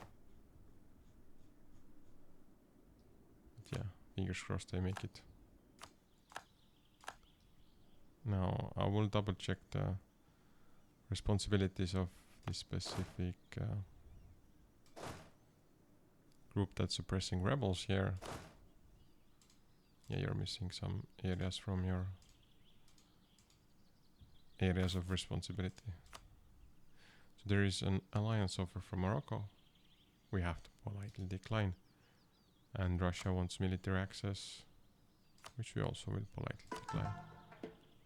But yeah, fingers crossed they make it. Now I will double check the responsibilities of this specific group that's suppressing rebels here. Yeah, you're missing some areas from your areas of responsibility. So there is an alliance offer from Morocco. We have to politely decline. And Russia wants military access, which we also will politely decline.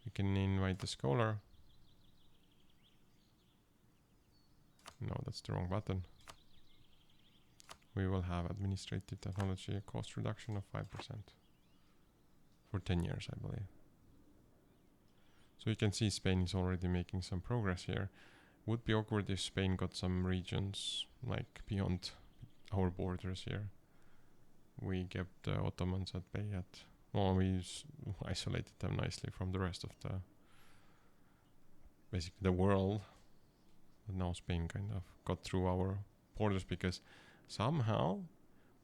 We can invite the scholar. No, that's the wrong button. We will have administrative technology cost reduction of 5% for 10 years, I believe. So you can see Spain is already making some progress here. Would be awkward if Spain got some regions like beyond our borders here. We kept the Ottomans at bay at, well, we isolated them nicely from the rest of the, basically the world. But now Spain kind of got through our borders because somehow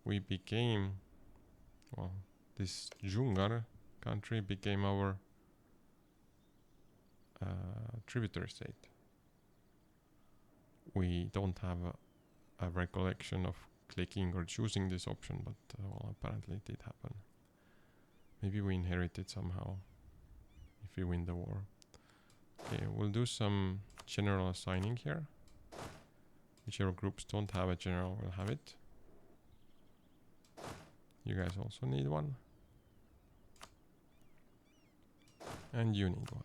we became, well, this Jungar country became our tributary state. We don't have a recollection of clicking or choosing this option, but well, apparently it did happen. Maybe we inherit it somehow if we win the war. Okay, we'll do some general assigning here. Whichever groups don't have a general will have it. You guys also need one. And you need one.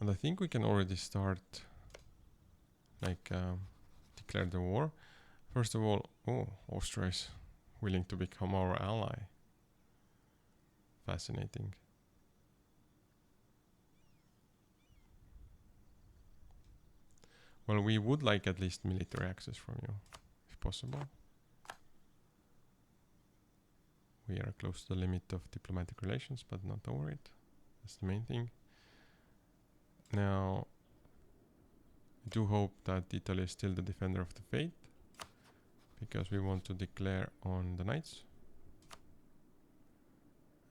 And I think we can already start, like, declare the war. First of all, oh, Austria is willing to become our ally. Fascinating. Well, we would like at least military access from you, if possible. We are close to the limit of diplomatic relations, but not over it. That's the main thing. Now, I do hope that Italy is still the defender of the faith, because we want to declare on the knights.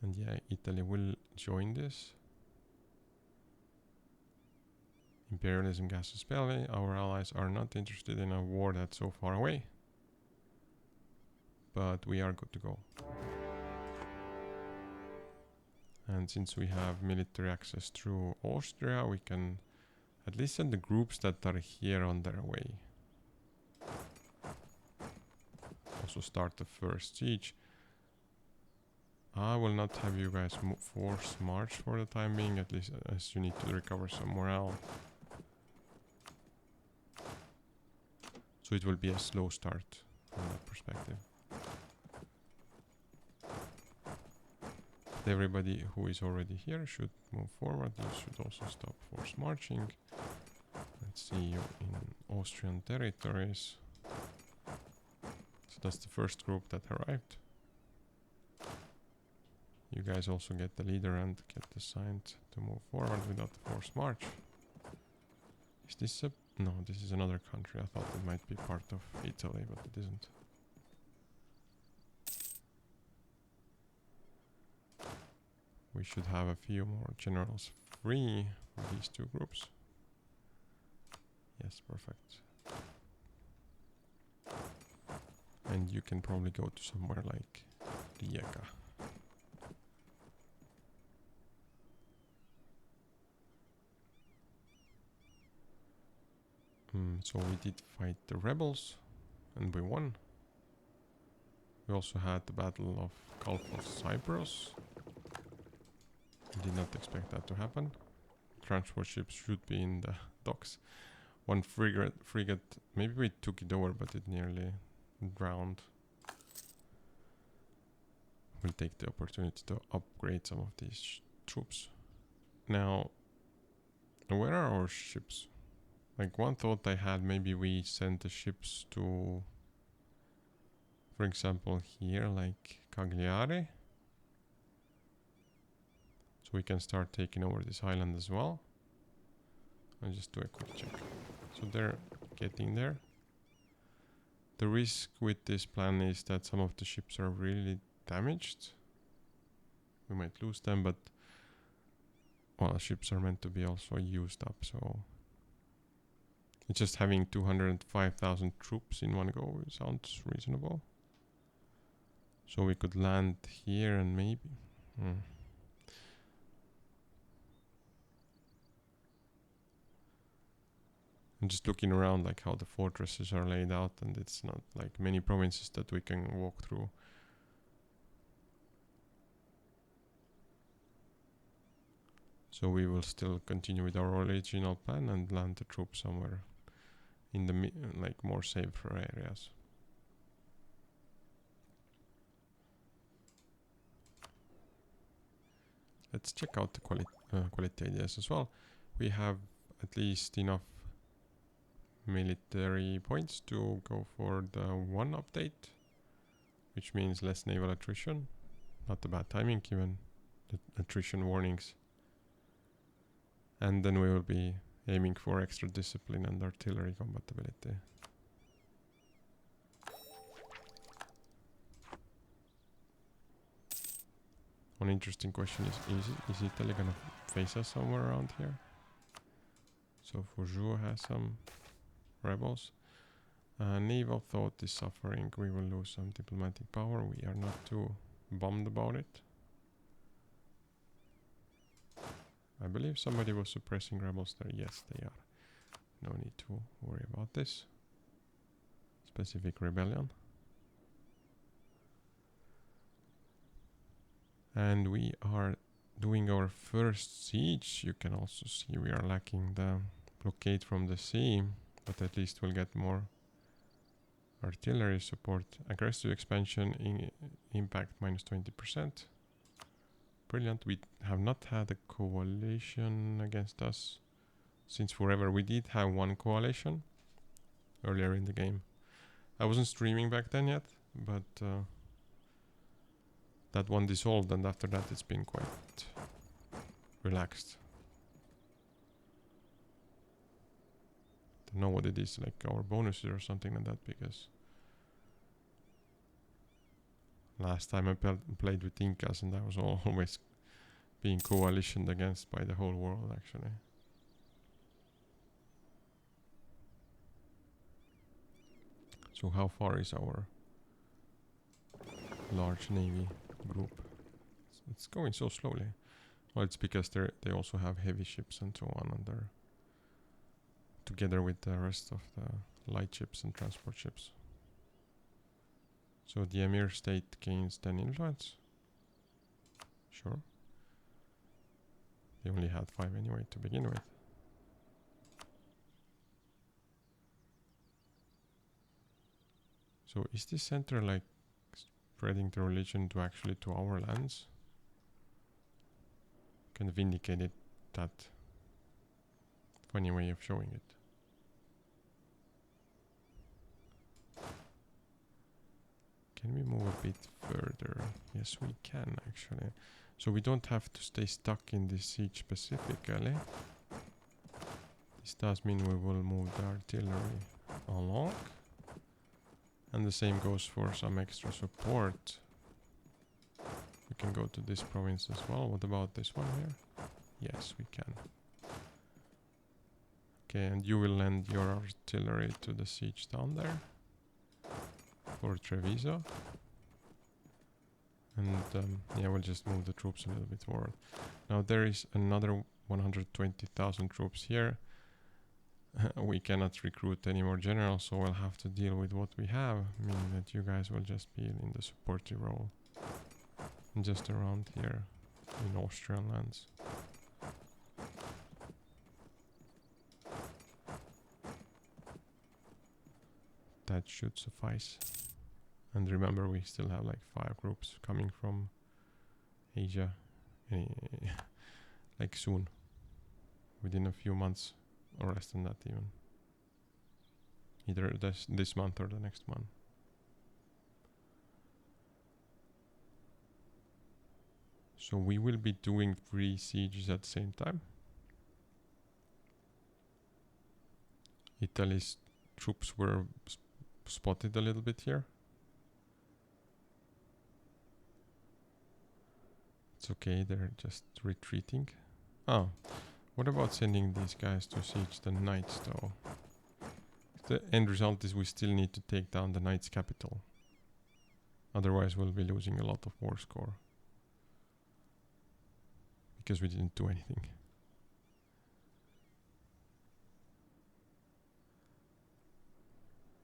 And yeah, Italy will join this. Imperialism Casus Belli. Our allies are not interested in a war that's so far away. But we are good to go. And since we have military access through Austria, we can at least send the groups that are here on their way. Also start the first siege. I will not have you guys force march for the time being, at least as you need to recover some morale. So it will be a slow start from that perspective. Everybody who is already here should move forward. You should also stop force marching. Let's see you in Austrian territories. So that's the first group that arrived. You guys also get the leader and get assigned to move forward without the forced march. Is this a... No, this is another country. I thought it might be part of Italy, but it isn't. We should have a few more generals free for these two groups. Yes, perfect. And you can probably go to somewhere like Rijeka. So we did fight the rebels and we won. We also had the Battle of Gulf of Cyprus. Did not expect that to happen. Transport ships should be in the docks. One frigate, maybe we took it over, but it nearly drowned. We'll take the opportunity to upgrade some of these troops. Now, where are our ships? Like, one thought I had, maybe we send the ships to, for example, here, like Cagliari. So we can start taking over this island as well. I'll just do a quick check. So they're getting there. The risk with this plan is that some of the ships are really damaged. We might lose them, but well, ships are meant to be also used up, so it's just having 205,000 troops in one go sounds reasonable. So we could land here and maybe... I'm just looking around like how the fortresses are laid out, and it's not like many provinces that we can walk through. So we will still continue with our original plan and land the troops somewhere in the like more safer areas. Let's check out the quality ideas as well. We have at least enough military points to go for the 1 update, which means less naval attrition. Not a bad timing given the attrition warnings. And then we will be aiming for extra discipline and artillery compatibility. One interesting question is Italy gonna face us somewhere around here? So Foujoux has some rebels. Naval thought is suffering. We will lose some diplomatic power. We are not too bummed about it. I believe somebody was suppressing rebels there. Yes, they are. No need to worry about this specific rebellion. And we are doing our first siege. You can also see we are lacking the blockade from the sea, but at least we'll get more artillery support. Aggressive expansion impact minus 20%. Brilliant. We have not had a coalition against us since forever. We did have one coalition earlier in the game. I wasn't streaming back then yet, but that one dissolved, and after that it's been quite relaxed. don't know what it is, like our bonuses or something like that, because last time I played with Incas and I was always being coalitioned against by the whole world actually. So how far is our large navy group? It's going so slowly. Well, it's because they also have heavy ships and so on, and they're together with the rest of the light ships and transport ships. So the Emir state gains 10 influence. Sure. They only had 5 anyway to begin with. So is this center like spreading the religion to actually to our lands? Kind of indicated that funny way of showing it. Can we move a bit further? Yes, we can actually. So we don't have to stay stuck in this siege specifically. This does mean we will move the artillery along. And the same goes for some extra support. We can go to this province as well. What about this one here? Yes, we can. Okay, and you will lend your artillery to the siege down there. For Treviso. And yeah, we'll just move the troops a little bit forward. Now there is another 120,000 troops here. We cannot recruit any more generals, so we'll have to deal with what we have, meaning that you guys will just be in the supportive role. Just around here in Austrian lands. That should suffice. And remember, we still have like 5 groups coming from Asia, like soon, within a few months, or less than that even. Either this month or the next one. So we will be doing 3 sieges at the same time. Italy's troops were spotted a little bit here. It's okay, they're just retreating. Oh, what about sending these guys to siege the knights though? The end result is we still need to take down the knights' capital. Otherwise we'll be losing a lot of war score. Because we didn't do anything.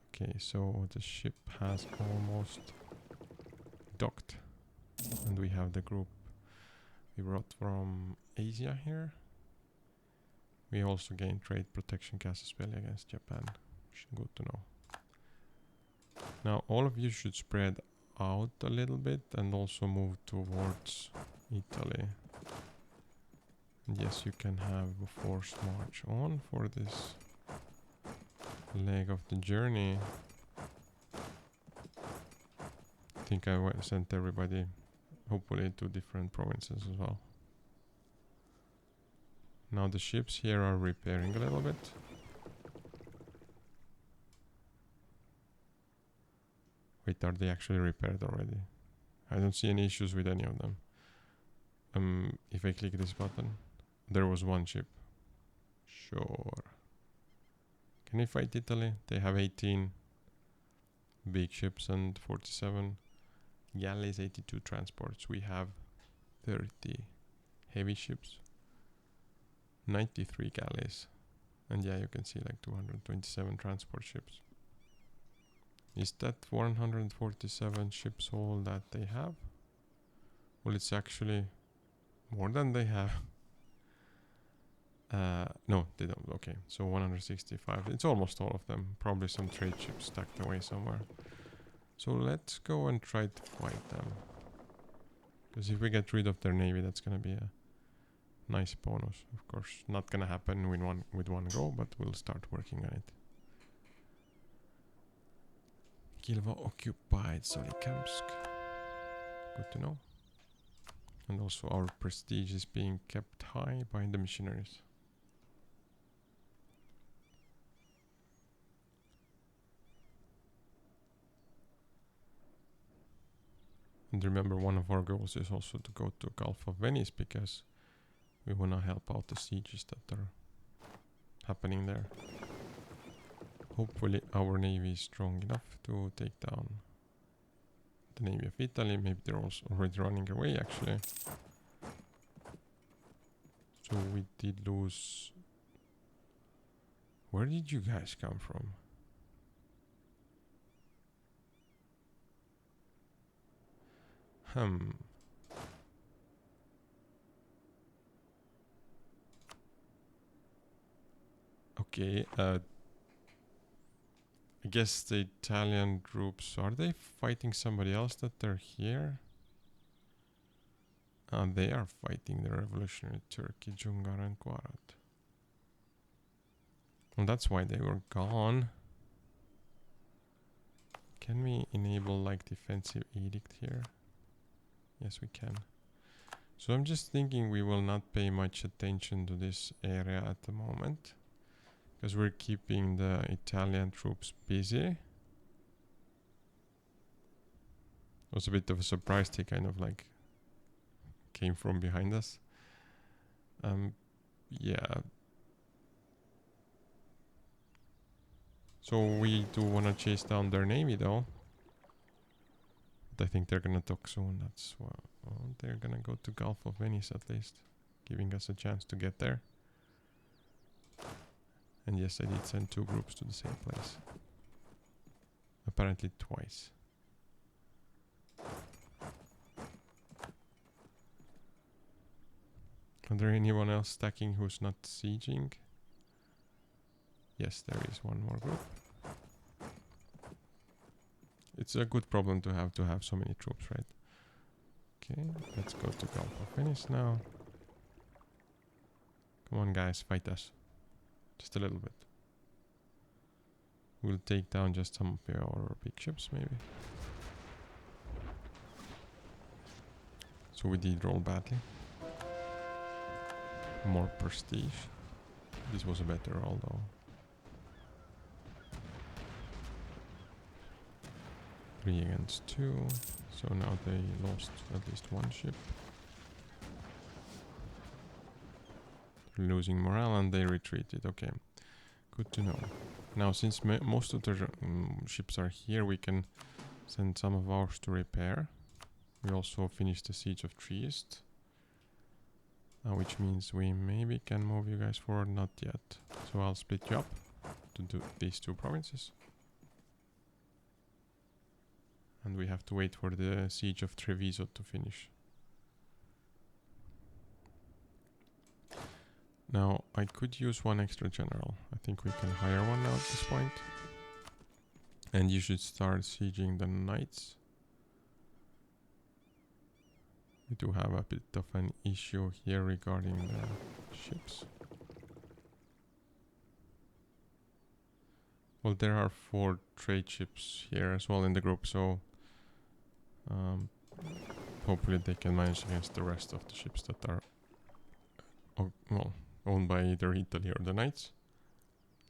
Okay, so the ship has almost docked. And we have the group we brought from Asia here. We also gained trade protection casus belli against Japan. Good to know. Now all of you should spread out a little bit and also move towards Italy. And yes, you can have a forced march on for this leg of the journey. I think I sent everybody hopefully to different provinces as well. Now the ships here are repairing a little bit. Wait, are they actually repaired already? I don't see any issues with any of them. If I click this button, there was one ship. Sure. Can we fight Italy? They have 18 big ships and 47 galleys, 82 transports. We have 30 heavy ships, 93 galleys, and yeah, you can see like 227 transport ships. Is that 147 ships all that they have? Well, it's actually more than they have. No, they don't. Okay, so 165. It's almost all of them. Probably some trade ships stacked away somewhere. So let's go and try to fight them. Because if we get rid of their navy, that's gonna be a nice bonus. Of course, not gonna happen with one go, but we'll start working on it. Kilwa occupied Solikamsk. Good to know. And also our prestige is being kept high by the missionaries. And remember, one of our goals is also to go to Gulf of Venice because we want to help out the sieges that are happening there. Hopefully our navy is strong enough to take down the navy of Italy. Maybe they're also already running away actually. So we did lose... Where did you guys come from? Okay, I guess the Italian troops, are they fighting somebody else that they're here? They are fighting the revolutionary Turkey, Jungar and Quarat. And that's why they were gone. Can we enable like defensive edict here? Yes, we can. So I'm just thinking we will not pay much attention to this area at the moment, because we're keeping the Italian troops busy. It was a bit of a surprise they kind of like came from behind us. Yeah. So we do want to chase down their navy though. But I think they're gonna dock soon. That's why they're gonna go to Gulf of Venice at least, giving us a chance to get there. And yes, I did send 2 groups to the same place. Apparently twice. Are there anyone else stacking who's not sieging? Yes, there is one more group. It's a good problem to have so many troops, right? Okay, let's go to Gulf of Venice now. Come on guys, fight us. Just a little bit. We'll take down just some of our big ships maybe. So we did roll badly. More prestige. This was a better roll though. 3 against 2. So now they lost at least 1 ship. They're losing morale and they retreated. Okay, good to know. Now since most of the ships are here, we can send some of ours to repair. We also finished the siege of Trieste. Which means we maybe can move you guys forward, not yet. So I'll split you up to do these 2 provinces. And we have to wait for the siege of Treviso to finish. Now I could use 1 extra general. I think we can hire one now at this point. And you should start sieging the knights. We do have a bit of an issue here regarding the ships. Well, there are 4 trade ships here as well in the group, so hopefully they can manage against the rest of the ships that are well, owned by either Italy or the Knights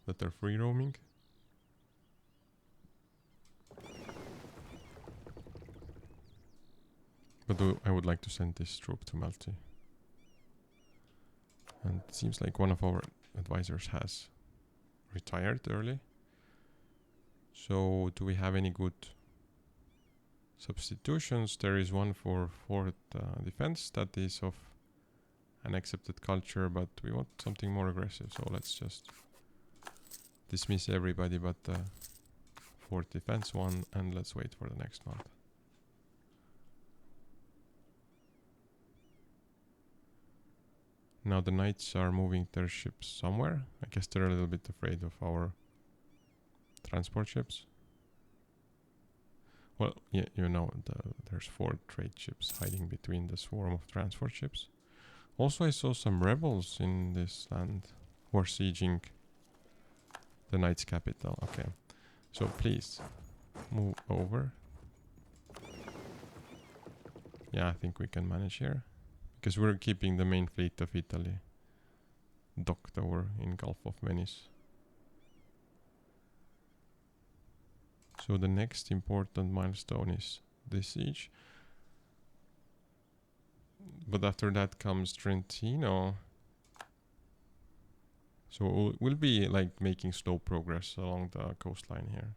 that are free roaming. But I would like to send this troop to Malti. And it seems like one of our advisors has retired early. So do we have any good substitutions? There is one for 4th defense that is of an accepted culture, but we want something more aggressive. So let's just dismiss everybody but the 4th defense one, and let's wait for the next month. Now the knights are moving their ships somewhere. I guess they're a little bit afraid of our transport ships. Well, yeah, you know, there's 4 trade ships hiding between the swarm of transport ships. Also, I saw some rebels in this land who are sieging the knight's capital. Okay, so please move over. Yeah, I think we can manage here. Because we're keeping the main fleet of Italy docked over in Gulf of Venice. So the next important milestone is this siege. But after that comes Trentino. So we'll be like making slow progress along the coastline here.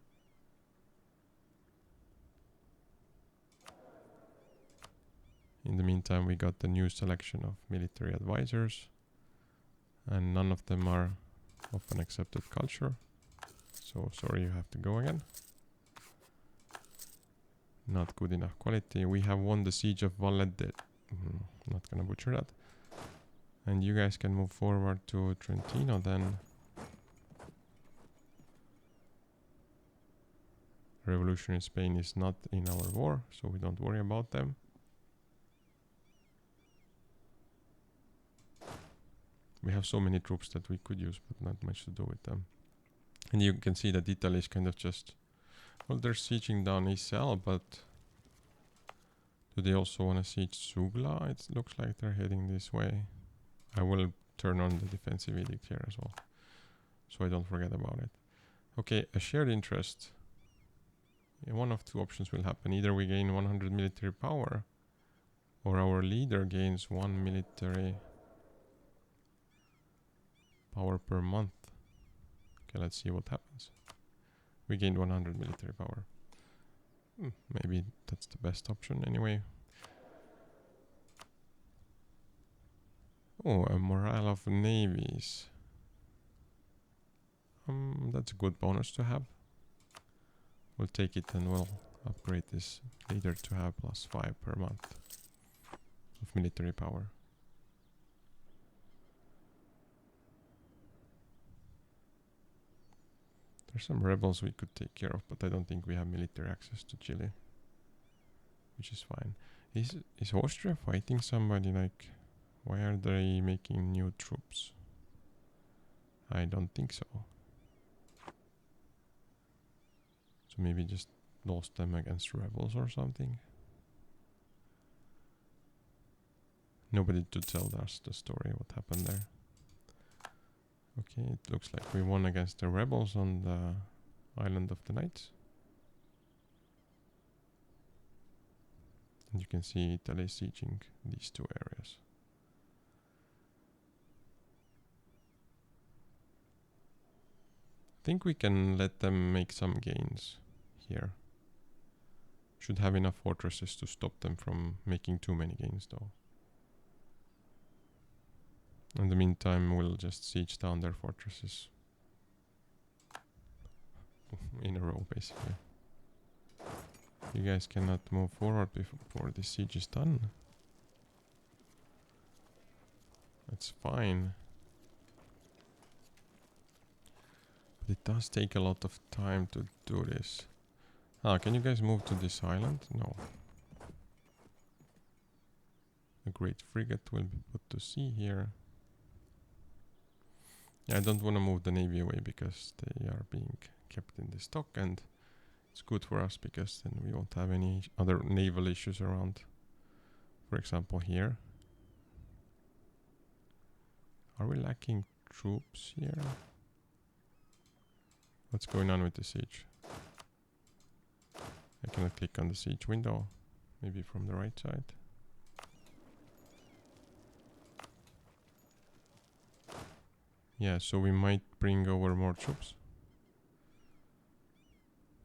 In the meantime, we got the new selection of military advisors, and none of them are of an accepted culture. So sorry, you have to go again. Not good enough quality. We have won the siege of Vallette. Not gonna butcher that. And you guys can move forward to Trentino then. Revolution in Spain is not in our war, so we don't worry about them. We have so many troops that we could use, but not much to do with them. And you can see that Italy is kind of just... Well, they're sieging down Isel, but... Do they also want to siege Sugla? It looks like they're heading this way. I will turn on the defensive edict here as well, so I don't forget about it. Okay, a shared interest. Yeah, one of two options will happen. Either we gain 100 military power, or our leader gains 1 military power per month. Okay, let's see what happens. We gained 100 military power. Maybe that's the best option anyway. Oh, a morale of navies. That's a good bonus to have. We'll take it and we'll upgrade this leader to have +5 per month of military power. There's some rebels we could take care of, but I don't think we have military access to Chile, which is fine. Is Austria fighting somebody? Like, why are they making new troops? I don't think so. So maybe just lost them against rebels or something. Nobody to tell us the story, what happened there. Okay, it looks like we won against the rebels on the Island of the Knights. And you can see Italy sieging these two areas. I think we can let them make some gains here. Should have enough fortresses to stop them from making too many gains though. In the meantime, we'll just siege down their fortresses in a row, basically. You guys cannot move forward before the siege is done. That's fine. But it does take a lot of time to do this. Can you guys move to this island? No. A great frigate will be put to sea here. Yeah, I don't want to move the navy away because they are being kept in the stock, and it's good for us because then we won't have any other naval issues around. For example, here. Are we lacking troops here? What's going on with the siege? I cannot click on the siege window. Maybe from the right side. Yeah, so we might bring over more troops.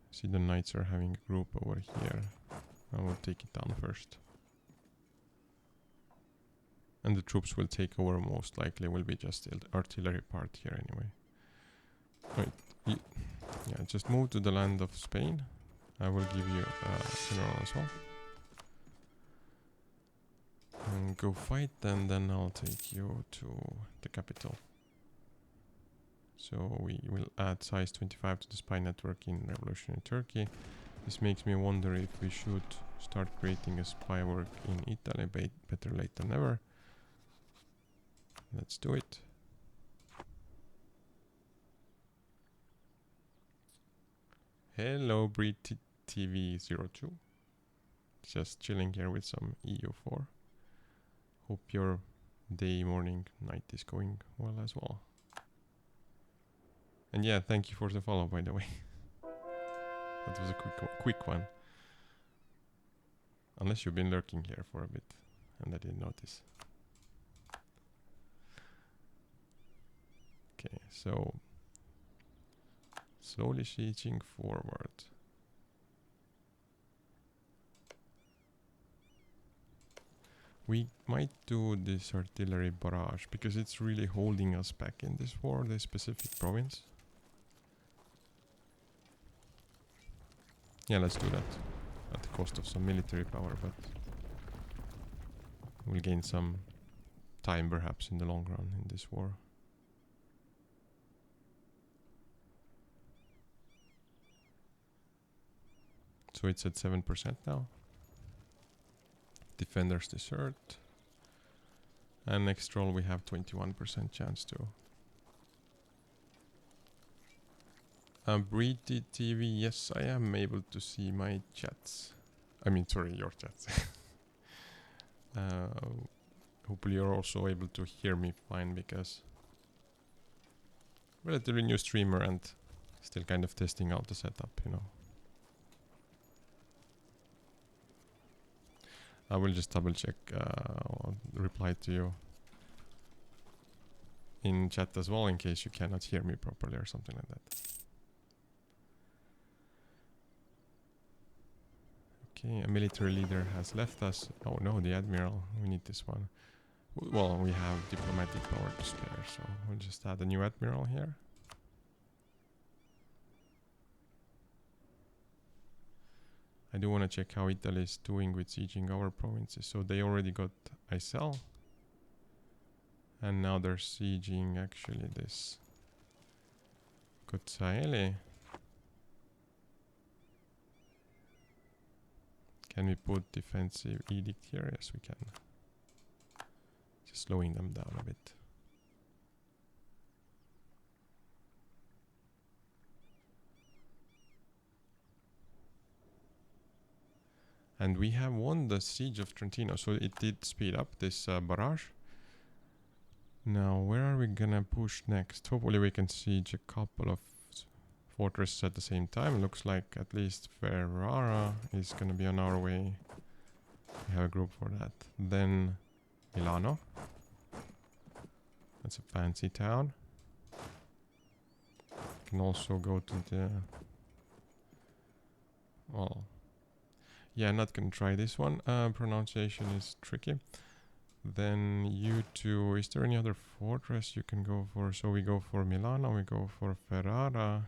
See, the knights are having a group over here. I will take it down first. And the troops will take over, most likely will be just the artillery part here anyway. Right, yeah, just move to the land of Spain. I will give you a general as well. And go fight, and then I'll take you to the capital. So we will add size 25 to the spy network in revolutionary Turkey. This makes me wonder if we should start creating a spy work in Italy, better late than never. Let's do it. Hello, TV02. Just chilling here with some EU4. Hope your day, morning, night is going well as well. And yeah, thank you for the follow, by the way. That was a quick one. Unless you've been lurking here for a bit. and I didn't notice. Okay, so slowly sieging forward. We might do this artillery barrage because it's really holding us back in this war, this specific province. Yeah, let's do that. At the cost of some military power, but we'll gain some time perhaps in the long run in this war. So it's at 7% now. Defenders desert. And next roll we have 21% chance to. Breed TV, yes, I am able to see my chats. I mean, sorry, your chats. Hopefully you're also able to hear me fine because relatively new streamer and still kind of testing out the setup, you know. I will just double check or reply to you in chat as well in case you cannot hear me properly or something like that. Okay, a military leader has left us. Oh no, the admiral. We need this one. Well, we have diplomatic power to spare, so we'll just add a new admiral here. I do want to check how Italy is doing with sieging our provinces. So they already got Isel. And now they're sieging actually this Kotsaeli. Can we put defensive edict here? Yes, we can. Just slowing them down a bit. And we have won the siege of Trentino, so it did speed up this barrage. Now, where are we gonna push next? Hopefully we can siege a couple of fortresses at the same time. Looks like at least Ferrara is gonna be on our way. We have a group for that. Then Milano. That's a fancy town. Can also go to the... Well... Yeah, I'm not gonna try this one. Pronunciation is tricky. Then you two, is there any other fortress you can go for? So we go for Milano, we go for Ferrara.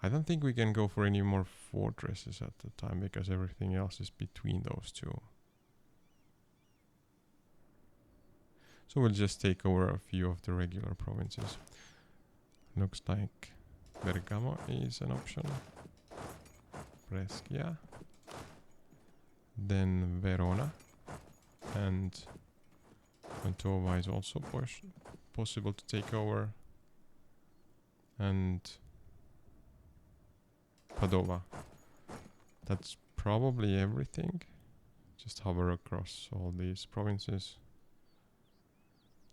I don't think we can go for any more fortresses at the time because everything else is between those two. So we'll just take over a few of the regular provinces. Looks like Bergamo is an option. Brescia. Then Verona. And Mantova is also possible to take over. And Padova. That's probably everything. Just hover across all these provinces.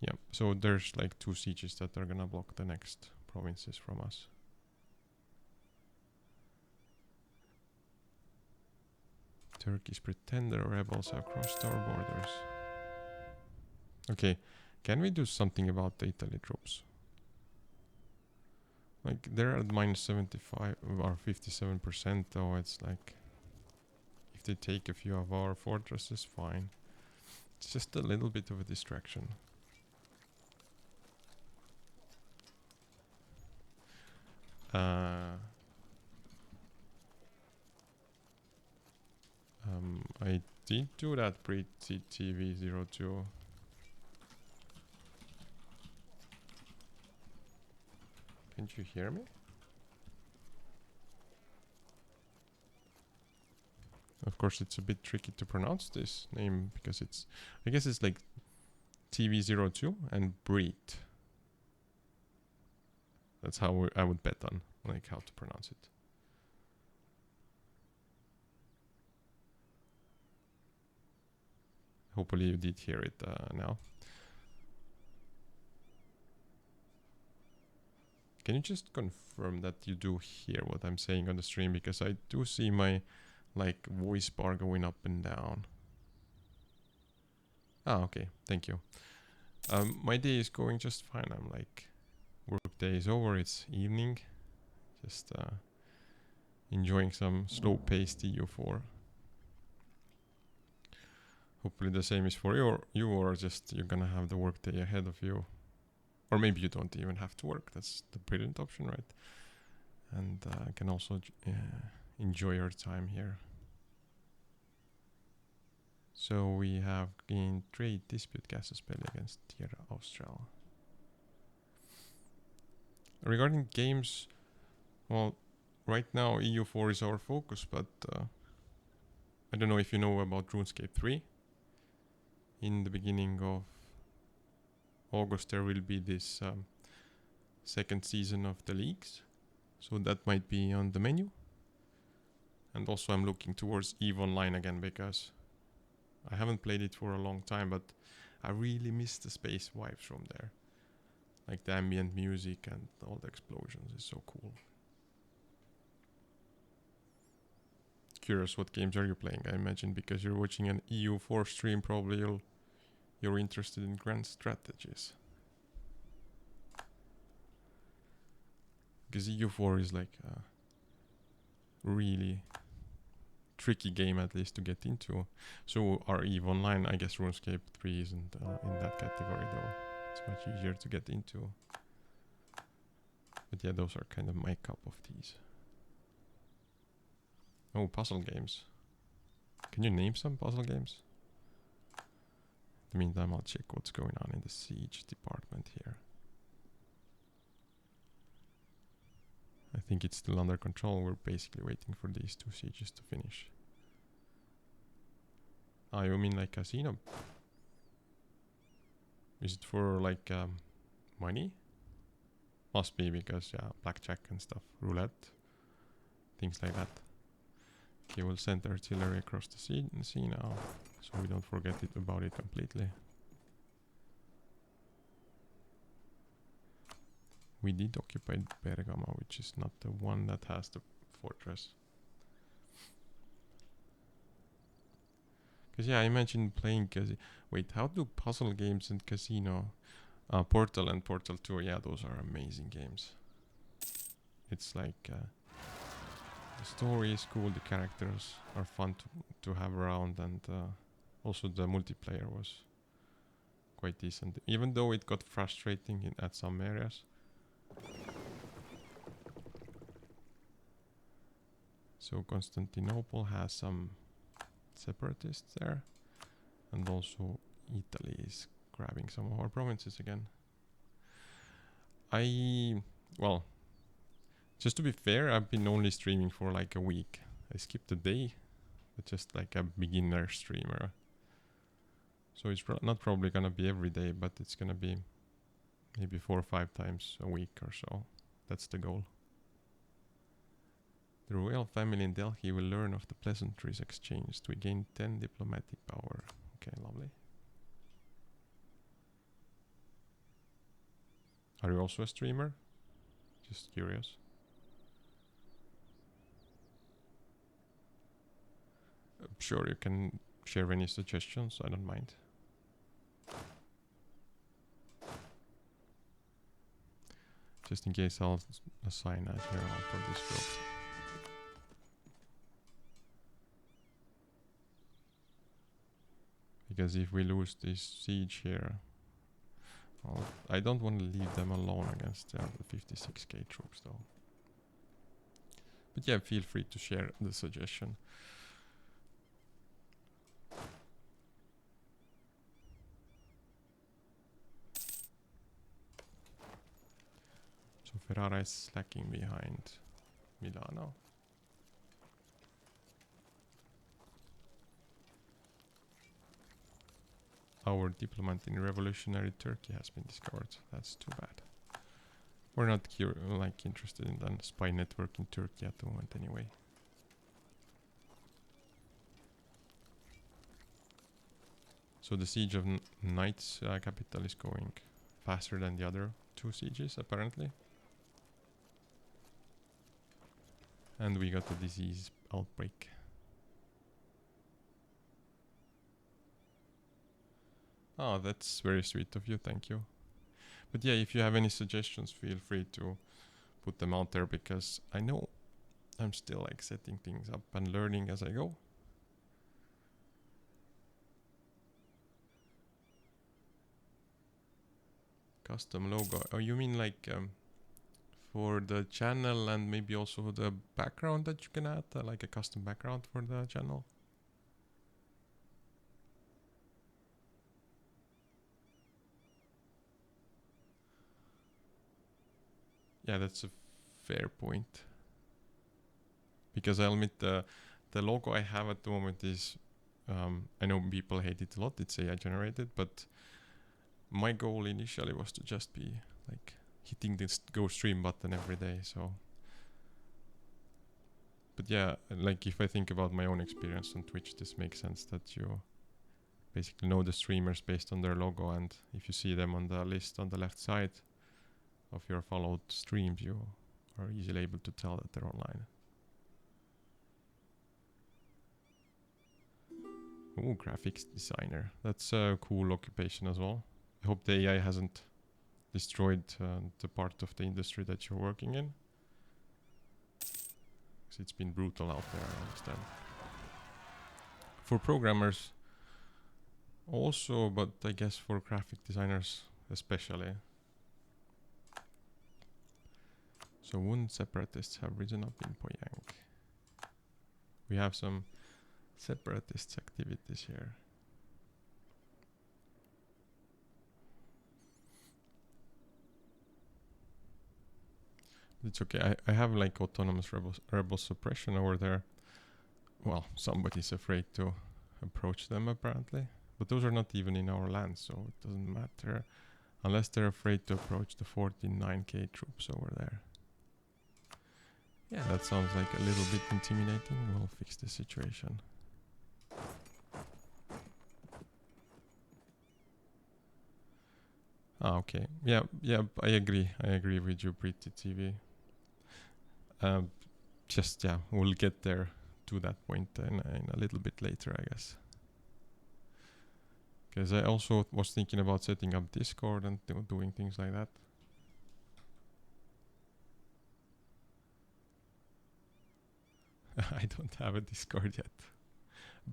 Yeah, so there's like 2 sieges that are gonna block the next provinces from us. Turkish pretender rebels have crossed our borders. Okay, can we do something about the Italy troops? Like, they're at minus 75 or 57%, though. It's like, if they take a few of our fortresses, fine. It's just a little bit of a distraction. I did do that pre-TV02. Can't you hear me? Of course, it's a bit tricky to pronounce this name because it's, I guess it's like TV02 and breed. That's how I would bet on, like, how to pronounce it. Hopefully you did hear it now. Can you just confirm that you do hear what I'm saying on the stream? Because I do see my, like, voice bar going up and down. Ah, okay. Thank you. My day is going just fine. I'm like, work day is over. It's evening. Just enjoying some slow-paced EU4. Hopefully the same is for you, or just you're gonna have the work day ahead of you. Or maybe you don't even have to work. That's the brilliant option, right? And can also enjoy your time here. So we have gained trade dispute casus belli against Tierra Austral. Regarding games, well, right now EU4 is our focus, but I don't know if you know about RuneScape 3. In the beginning of August there will be this second season of the leagues, so that might be on the menu. And also I'm looking towards EVE Online again, because I haven't played it for a long time, but I really miss the space vibes from there. Like the ambient music and all the explosions is so cool. Curious, what games are you playing? I imagine because you're watching an EU4 stream, probably you're interested in grand strategies. Because EU4 is like a really tricky game, at least to get into. So our EVE Online, I guess RuneScape 3 isn't in that category though. It's much easier to get into. But yeah, those are kind of my cup of teas. Oh, puzzle games. Can you name some puzzle games? In the meantime, I'll check what's going on in the siege department here. I think it's still under control. We're basically waiting for these two sieges to finish. Ah, you mean like casino? Is it for like money? Must be, because yeah, blackjack and stuff, roulette, things like that. Okay, we'll send artillery across the sea now, so we don't forget about it completely. We did occupy Bergamo, which is not the one that has the fortress. Because yeah, I imagine playing wait, how do puzzle games and casino? Portal and Portal 2, yeah, those are amazing games. It's like the story is cool, the characters are fun to have around, and also the multiplayer was quite decent, even though it got frustrating at some areas. So Constantinople has some separatists there, and also Italy is grabbing some of our provinces again. Well, just to be fair, I've been only streaming for like a week. I skipped a day, but just like a beginner streamer. So it's not probably gonna be every day, but it's gonna be maybe 4 or 5 times a week or so. That's the goal. The royal family in Delhi will learn of the pleasantries exchanged. We gain 10 diplomatic power. Okay, lovely. Are you also a streamer? Just curious. Sure, you can share any suggestions, I don't mind. Just in case, I'll assign a general for this group. Because if we lose this siege here, well, I don't want to leave them alone against the 56k troops though. But yeah, feel free to share the suggestion. So Ferrara is slacking behind Milano. Our diplomat in revolutionary Turkey has been discovered. That's too bad. We're not interested in the spy network in Turkey at the moment anyway. So the siege of Knight's capital is going faster than the other 2 sieges apparently. And we got a disease outbreak. Oh, that's very sweet of you. Thank you. But yeah, if you have any suggestions, feel free to put them out there because I know I'm still like setting things up and learning as I go. Custom logo. Oh, you mean like for the channel and maybe also the background that you can add, like a custom background for the channel? Yeah, that's a fair point. Because I'll admit the logo I have at the moment is, I know people hate it a lot, it's AI generated, but my goal initially was to just be like hitting this go stream button every day, so. But yeah, like if I think about my own experience on Twitch, this makes sense that you basically know the streamers based on their logo, and if you see them on the list on the left side of your followed streams, you are easily able to tell that they're online. Ooh, graphics designer. That's a cool occupation as well. I hope the AI hasn't destroyed the part of the industry that you're working in. Because it's been brutal out there, I understand. For programmers also, but I guess for graphic designers especially. So wound separatists have risen up in Poyang. We have some separatists activities here. It's okay. I have like autonomous rebel suppression over there. Well, somebody's afraid to approach them apparently. But those are not even in our land, so it doesn't matter. Unless they're afraid to approach the 49k troops over there. Yeah, that sounds like a little bit intimidating. We'll fix the situation. Ah, okay. Yeah, I agree. I agree with you, Pretty TV. Just, yeah, we'll get there to that point in a little bit later, I guess. Because I also was thinking about setting up Discord and doing things like that. I don't have a Discord yet.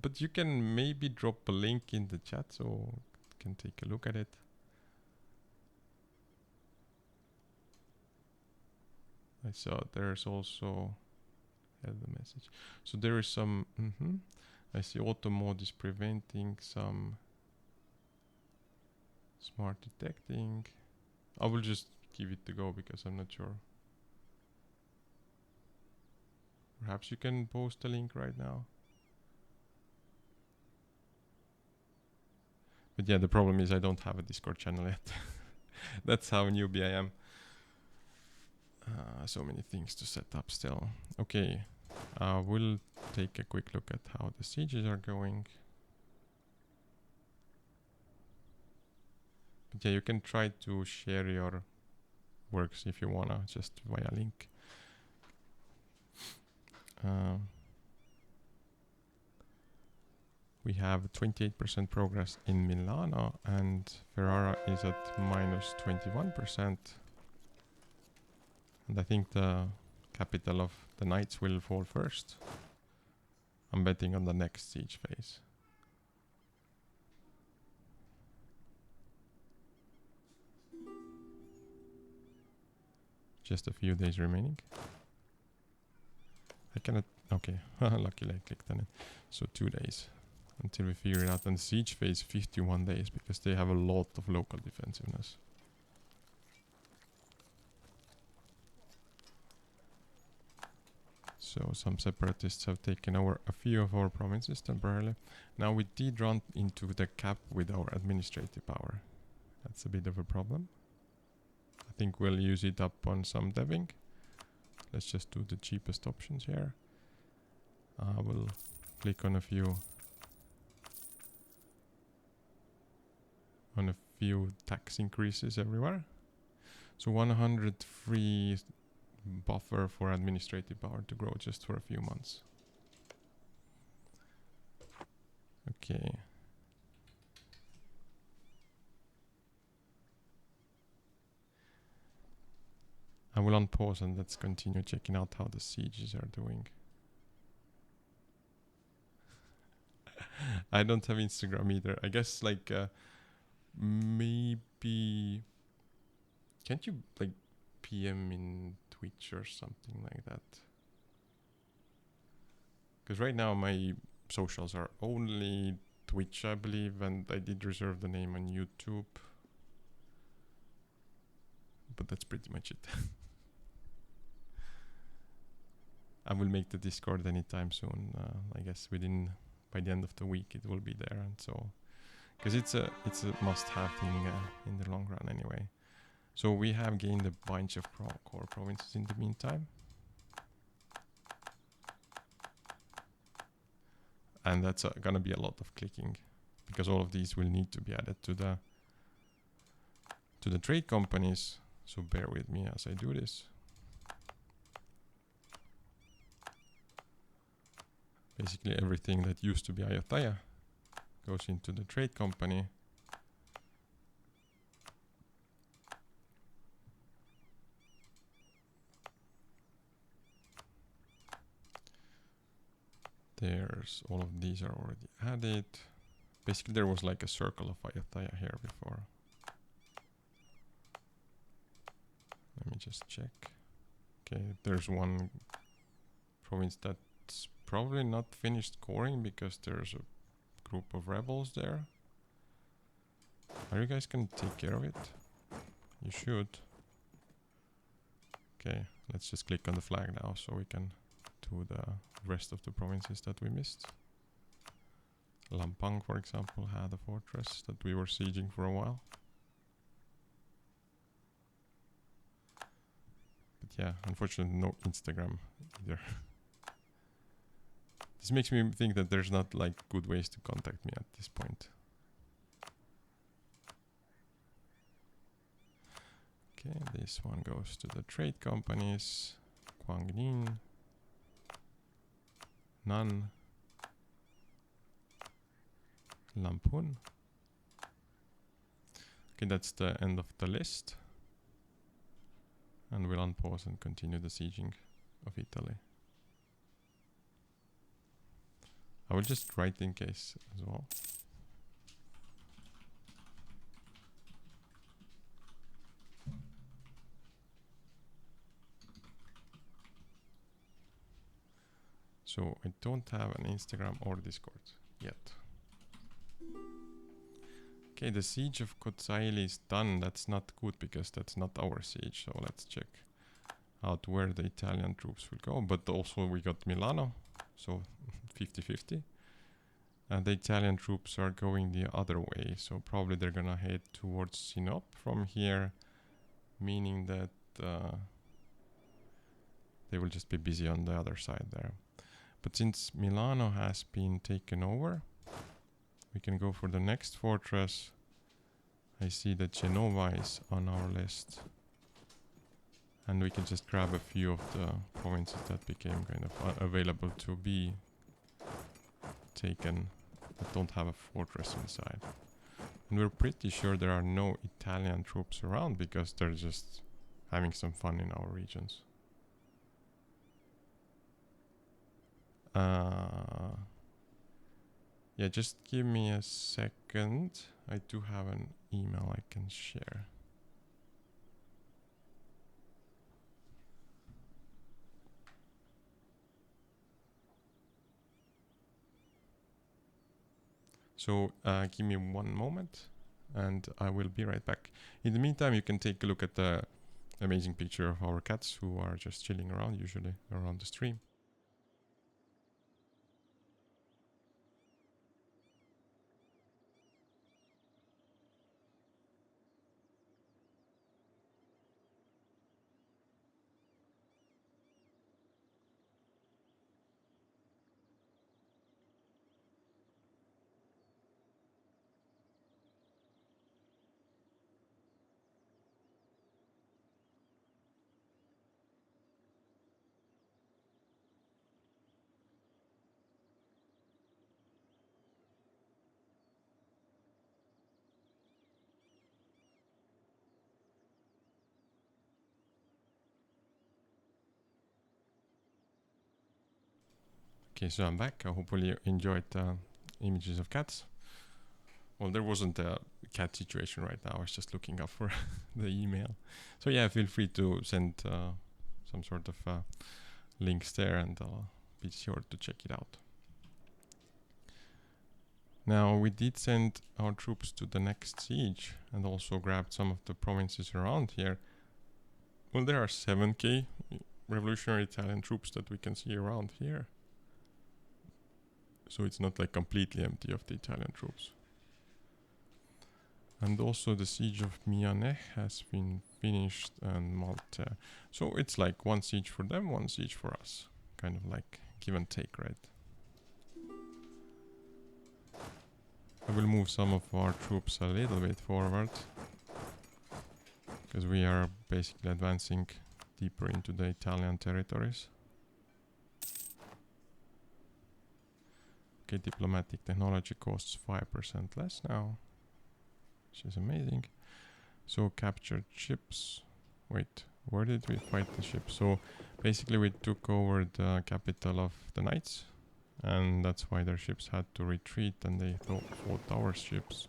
But you can maybe drop a link in the chat so you can take a look at it. I saw there's also the message. So there is some, I see auto mode is preventing some smart detecting. I will just give it to go because I'm not sure. Perhaps you can post a link right now. But yeah, the problem is I don't have a Discord channel yet. That's how newbie I am. So many things to set up still. Okay, we'll take a quick look at how the sieges are going. But yeah, you can try to share your works if you wanna, just via link. We have 28% progress in Milano, and Ferrara is at minus 21%. And I think the capital of the Knights will fall first. I'm betting on the next siege phase. Just a few days remaining. I cannot... Okay, luckily I clicked on it. So 2 days until we figure it out. And siege phase 51 days because they have a lot of local defensiveness. So some separatists have taken over a few of our provinces temporarily. Now we did run into the cap with our administrative power. That's a bit of a problem. I think we'll use it up on some deving. Let's just do the cheapest options here. We'll click on a few tax increases everywhere. So 100 free buffer for administrative power to grow just for a few months. Okay. I will unpause and let's continue checking out how the sieges are doing. I don't have Instagram either. I guess like maybe can't you like PM in Twitch or something like that? Because right now my socials are only Twitch, I believe, and I did reserve the name on YouTube. But that's pretty much it. I will make the Discord anytime soon. I guess by the end of the week it will be there, and so because it's a must-have thing in the long run anyway. So we have gained a bunch of core provinces in the meantime, and that's gonna be a lot of clicking because all of these will need to be added to the trade companies. So bear with me as I do this. Basically everything that used to be Ayutthaya goes into the trade company. There's all of these are already added. Basically there was like a circle of Ayutthaya here before. Let me just check. Okay, there's one province that's probably not finished coring because there's a group of rebels there. Are you guys gonna take care of it? You should. Okay, let's just click on the flag now so we can do the rest of the provinces that we missed. Lampang, for example, had a fortress that we were sieging for a while. But yeah, unfortunately no Instagram either. This makes me think that there's not like good ways to contact me at this point. Okay, this one goes to the trade companies. Guangninh, Nan, Lamphun. Okay, that's the end of the list. And we'll unpause and continue the sieging of Italy. I will just write in case as well. So I don't have an Instagram or Discord yet. Okay, the siege of Kocaeli is done. That's not good because that's not our siege. So let's check out where the Italian troops will go. But also we got Milano, so 50-50. And the Italian troops are going the other way. So probably they're gonna head towards Sinop from here, meaning that they will just be busy on the other side there. But since Milano has been taken over, we can go for the next fortress. I see that Genova is on our list. And we can just grab a few of the provinces that became kind of available to be taken that don't have a fortress inside. And we're pretty sure there are no Italian troops around because they're just having some fun in our regions. Yeah, just give me a second. I do have an email I can share. So give me one moment and I will be right back. In the meantime, you can take a look at the amazing picture of our cats who are just chilling around, usually around the stream. Okay, so I'm back. I hopefully you enjoyed images of cats. Well, there wasn't a cat situation right now. I was just looking up for the email. So yeah, feel free to send some sort of links there, and I'll be sure to check it out. Now, we did send our troops to the next siege and also grabbed some of the provinces around here. Well, there are 7k revolutionary Italian troops that we can see around here. So it's not like completely empty of the Italian troops. And also the siege of Mianeh has been finished, and Malta. So it's like one siege for them, one siege for us. Kind of like give and take, right? I will move some of our troops a little bit forward, because we are basically advancing deeper into the Italian territories. Okay, diplomatic technology costs 5% less now, which is amazing. So captured ships. Wait, where did we fight the ships? So basically we took over the capital of the knights, and that's why their ships had to retreat, and they fought our ships.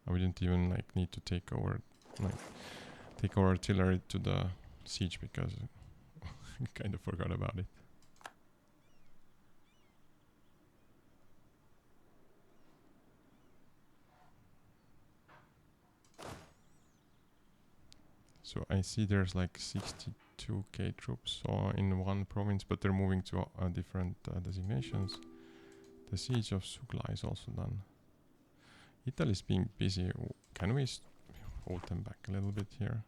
And we didn't even like need to take our artillery to the siege, because we kind of forgot about it. So I see there's like 62k troops in one province, but they're moving to different designations. The siege of Sugla is also done. Italy's being busy. Can we hold them back a little bit here?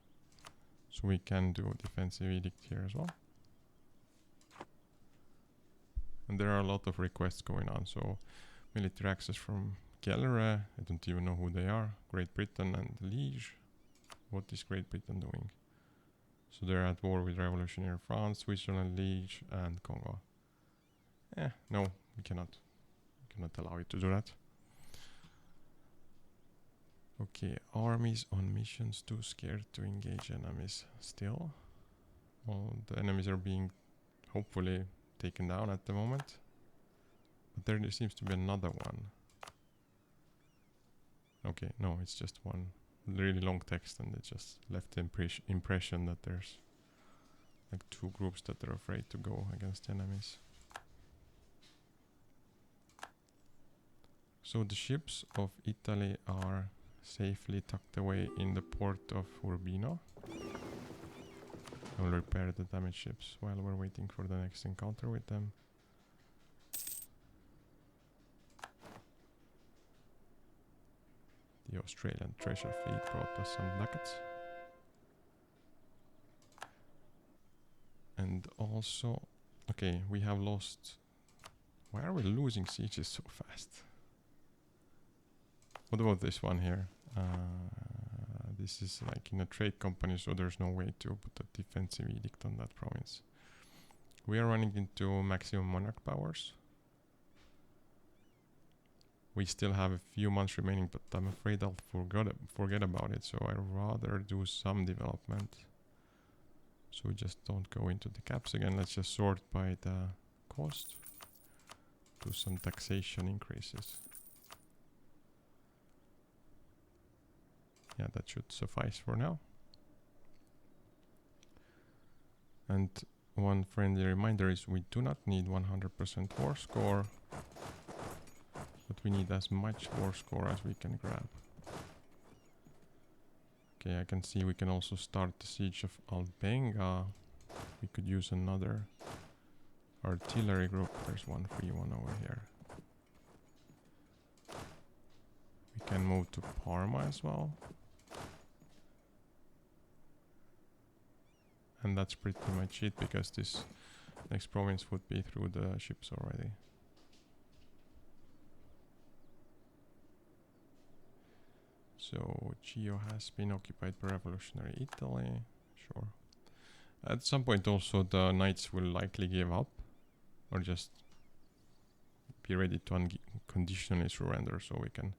So we can do a defensive edict here as well. And there are a lot of requests going on. So military access from Kilwa. I don't even know who they are. Great Britain and Liege. What is Great Britain doing? So they're at war with revolutionary France, Switzerland, Liege, and Congo. No, we cannot. We cannot allow you to do that. Okay, armies on missions, too scared to engage enemies still. Well, the enemies are being hopefully taken down at the moment. But there seems to be another one. Okay, no, it's just one really long text, and it just left the impression that there's like two groups that are afraid to go against enemies. So the ships of Italy are safely tucked away in the port of Urbino. I will repair the damaged ships while we're waiting for the next encounter with them. The Australian treasure fleet brought us some ducats. And also, okay, we have lost. Why are we losing sieges so fast? What about this one here? This is like in a trade company, so there's no way to put a defensive edict on that province. We are running into maximum monarch powers. We still have a few months remaining, but I'm afraid I'll forget about it, so I'd rather do some development. So we just don't go into the caps again. Let's just sort by the cost. Do some taxation increases. Yeah, that should suffice for now. And one friendly reminder is we do not need 100% war score, but we need as much war score as we can grab. Okay, I can see we can also start the siege of Albenga. We could use another artillery group. There's one free one over here. We can move to Parma as well. And that's pretty much it, because this next province would be through the ships already. So Chio has been occupied by revolutionary Italy. Sure. At some point also the knights will likely give up, or just be ready to unconditionally surrender, so we can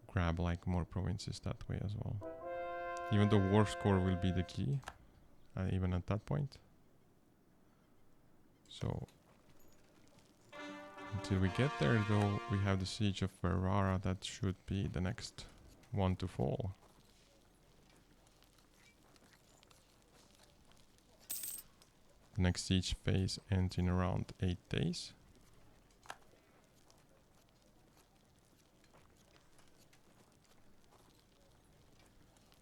grab like more provinces that way as well. Even though war score will be the key, even at that point. So until we get there, though, we have the siege of Ferrara. That should be the next one to fall. The next siege phase ends in around 8 days.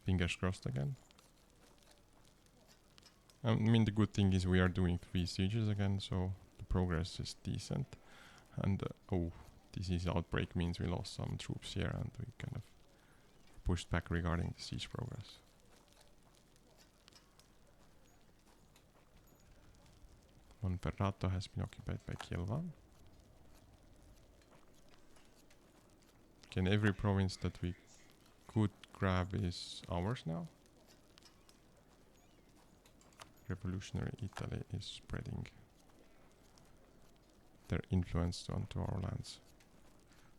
Fingers crossed again. I mean, the good thing is we are doing 3 sieges again, so the progress is decent. And oh, disease outbreak means we lost some troops here, and we kind of pushed back regarding the siege progress. Monferrato has been occupied by Kilwa. Again, every province that we could grab is ours now. Revolutionary Italy is spreading their influence onto our lands.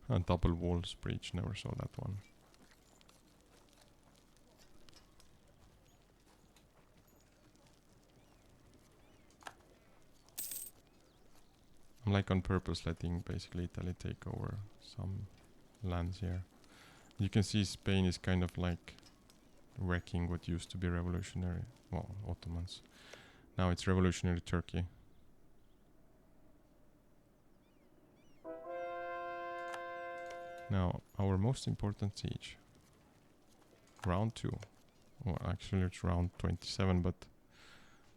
And double walls breach, never saw that one. I'm like on purpose letting basically Italy take over some lands here. You can see Spain is kind of like wrecking what used to be revolutionary, well, Ottomans. Now it's revolutionary Turkey. Now, our most important siege. Round 2. Well, actually it's round 27, but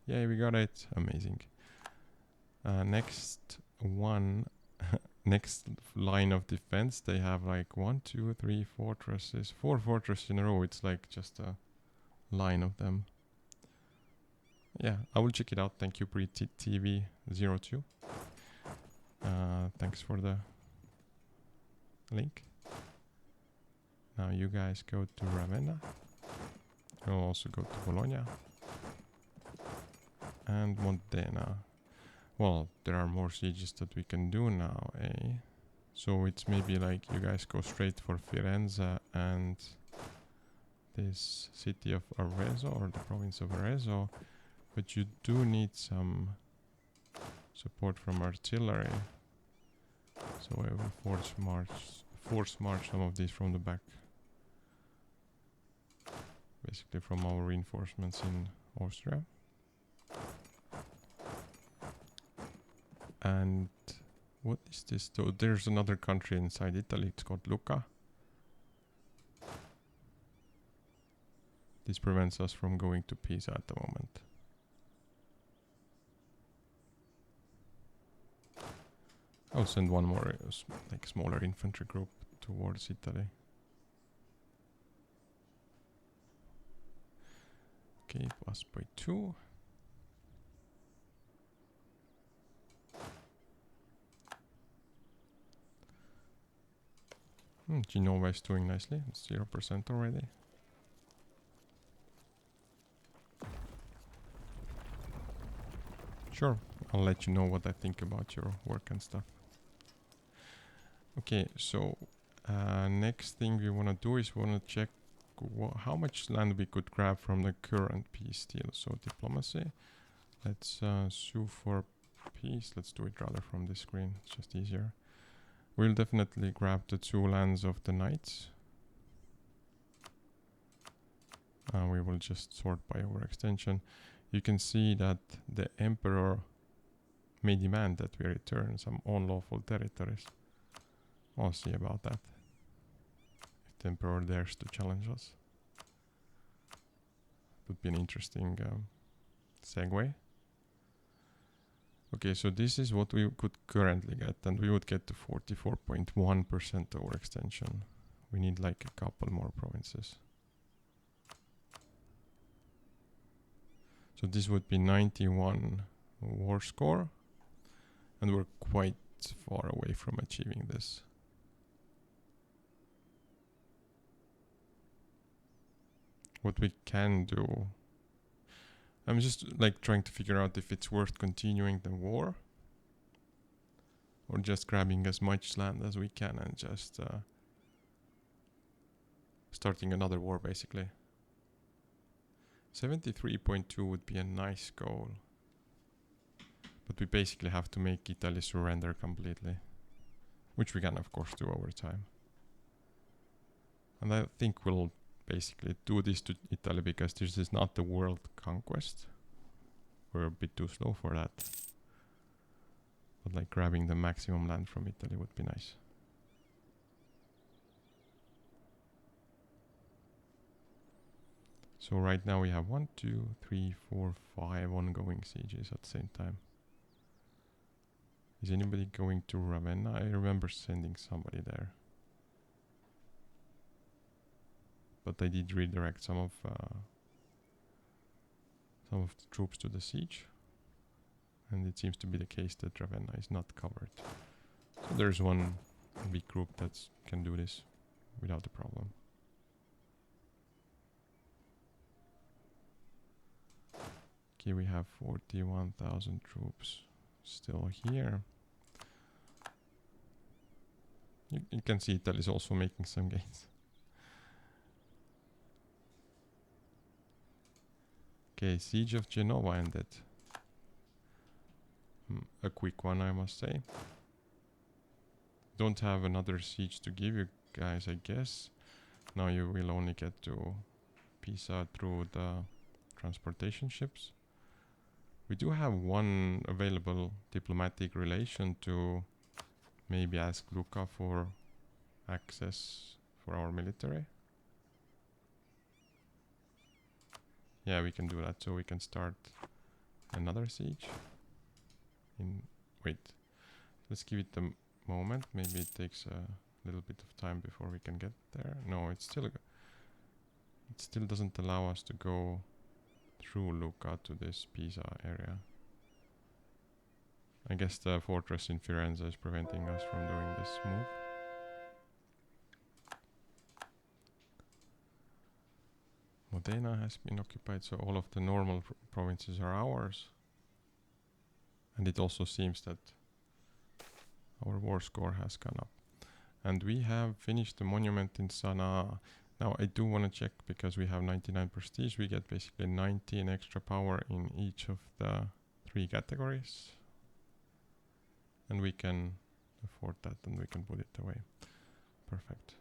yeah, we got it. Amazing. Next one, next line of defense, they have like 1, 2, 3 fortresses. 4 fortresses in a row. It's like just a line of them. Yeah, I will check it out. Thank you, TV02. Thanks for the link. Now you guys go to Ravenna. You'll also go to Bologna. And Modena. Well, there are more sieges that we can do now, eh? So it's maybe like you guys go straight for Firenze and this city of Arezzo, or the province of Arezzo. But you do need some support from artillery. So I will force march some of these from the back. Basically from our reinforcements in Austria. And what is this though? There's another country inside Italy, it's called Lucca. This prevents us from going to Pisa at the moment. I'll send one more like smaller infantry group towards Italy. Okay, plus by 2. Genova is doing nicely. It's 0% already. Sure, I'll let you know what I think about your work and stuff. Okay, so next thing we want to do is we want to check how much land we could grab from the current peace deal. So diplomacy. Let's sue for peace. Let's do it rather from this screen. It's just easier. We'll definitely grab the 2 lands of the knights. We will just sort by overextension. You can see that the emperor may demand that we return some unlawful territories. I'll see about that. If the emperor dares to challenge us. Would be an interesting segue. Okay, so this is what we could currently get, and we would get to 44.1% overextension. We need like a couple more provinces. So this would be 91 war score, and we're quite far away from achieving this. What we can do, I'm just like trying to figure out if it's worth continuing the war or just grabbing as much land as we can and just starting another war basically. 73.2 would be a nice goal. But we basically have to make Italy surrender completely. Which we can of course do over time. And I think we'll basically do this to Italy because this is not the world conquest. We're a bit too slow for that. But like grabbing the maximum land from Italy would be nice. So right now we have 1, 2, 3, 4, 5 ongoing sieges at the same time. Is anybody going to Ravenna? I remember sending somebody there. But I did redirect some of the troops to the siege. And it seems to be the case that Ravenna is not covered. So there's one big group that can do this without a problem. Okay, we have 41,000 troops still here. You can see Italy is also making some gains. Okay, Siege of Genova ended. A quick one, I must say. Don't have another siege to give you guys, I guess. Now you will only get to Pisa through the transportation ships. We do have one available diplomatic relation to maybe ask Lucca for access for our military. Yeah, we can do that, so we can start another siege. Wait, let's give it a moment. Maybe it takes a little bit of time before we can get there. No, it still doesn't allow us to go through Lucca to this Pisa area. I guess the fortress in Firenze is preventing us from doing this move. Modena has been occupied, so all of the normal provinces are ours. And it also seems that our war score has gone up. And we have finished the monument in Sanaa. Now I do want to check, because we have 99 prestige, we get basically 19 extra power in each of the 3 categories. And we can afford that, and we can put it away. Perfect.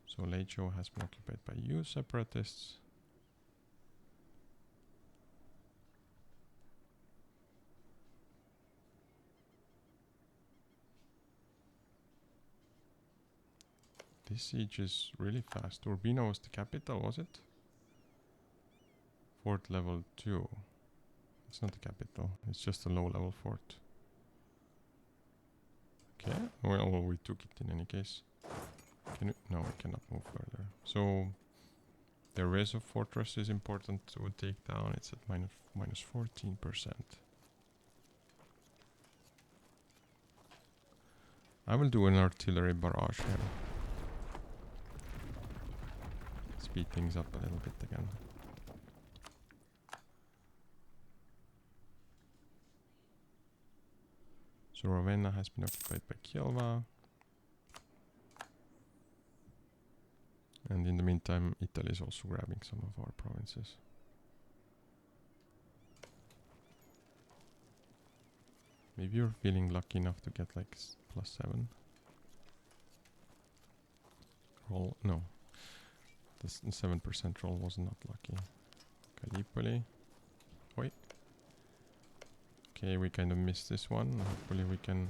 So Lecho has been occupied by you separatists. This siege is really fast. Urbino was the capital, was it? Fort level 2. It's not the capital, it's just a low level fort. Okay, well, we took it in any case. No, we cannot move further. So the Rezo fortress is important to take down. It's at minus 14%. I will do an artillery barrage here. Speed things up a little bit again. So Ravenna has been occupied by Kilwa. And in the meantime, Italy is also grabbing some of our provinces. Maybe you're feeling lucky enough to get like +7. Roll, no. The 7% roll was not lucky. Gallipoli. Wait. Okay, we kind of missed this one. Hopefully we can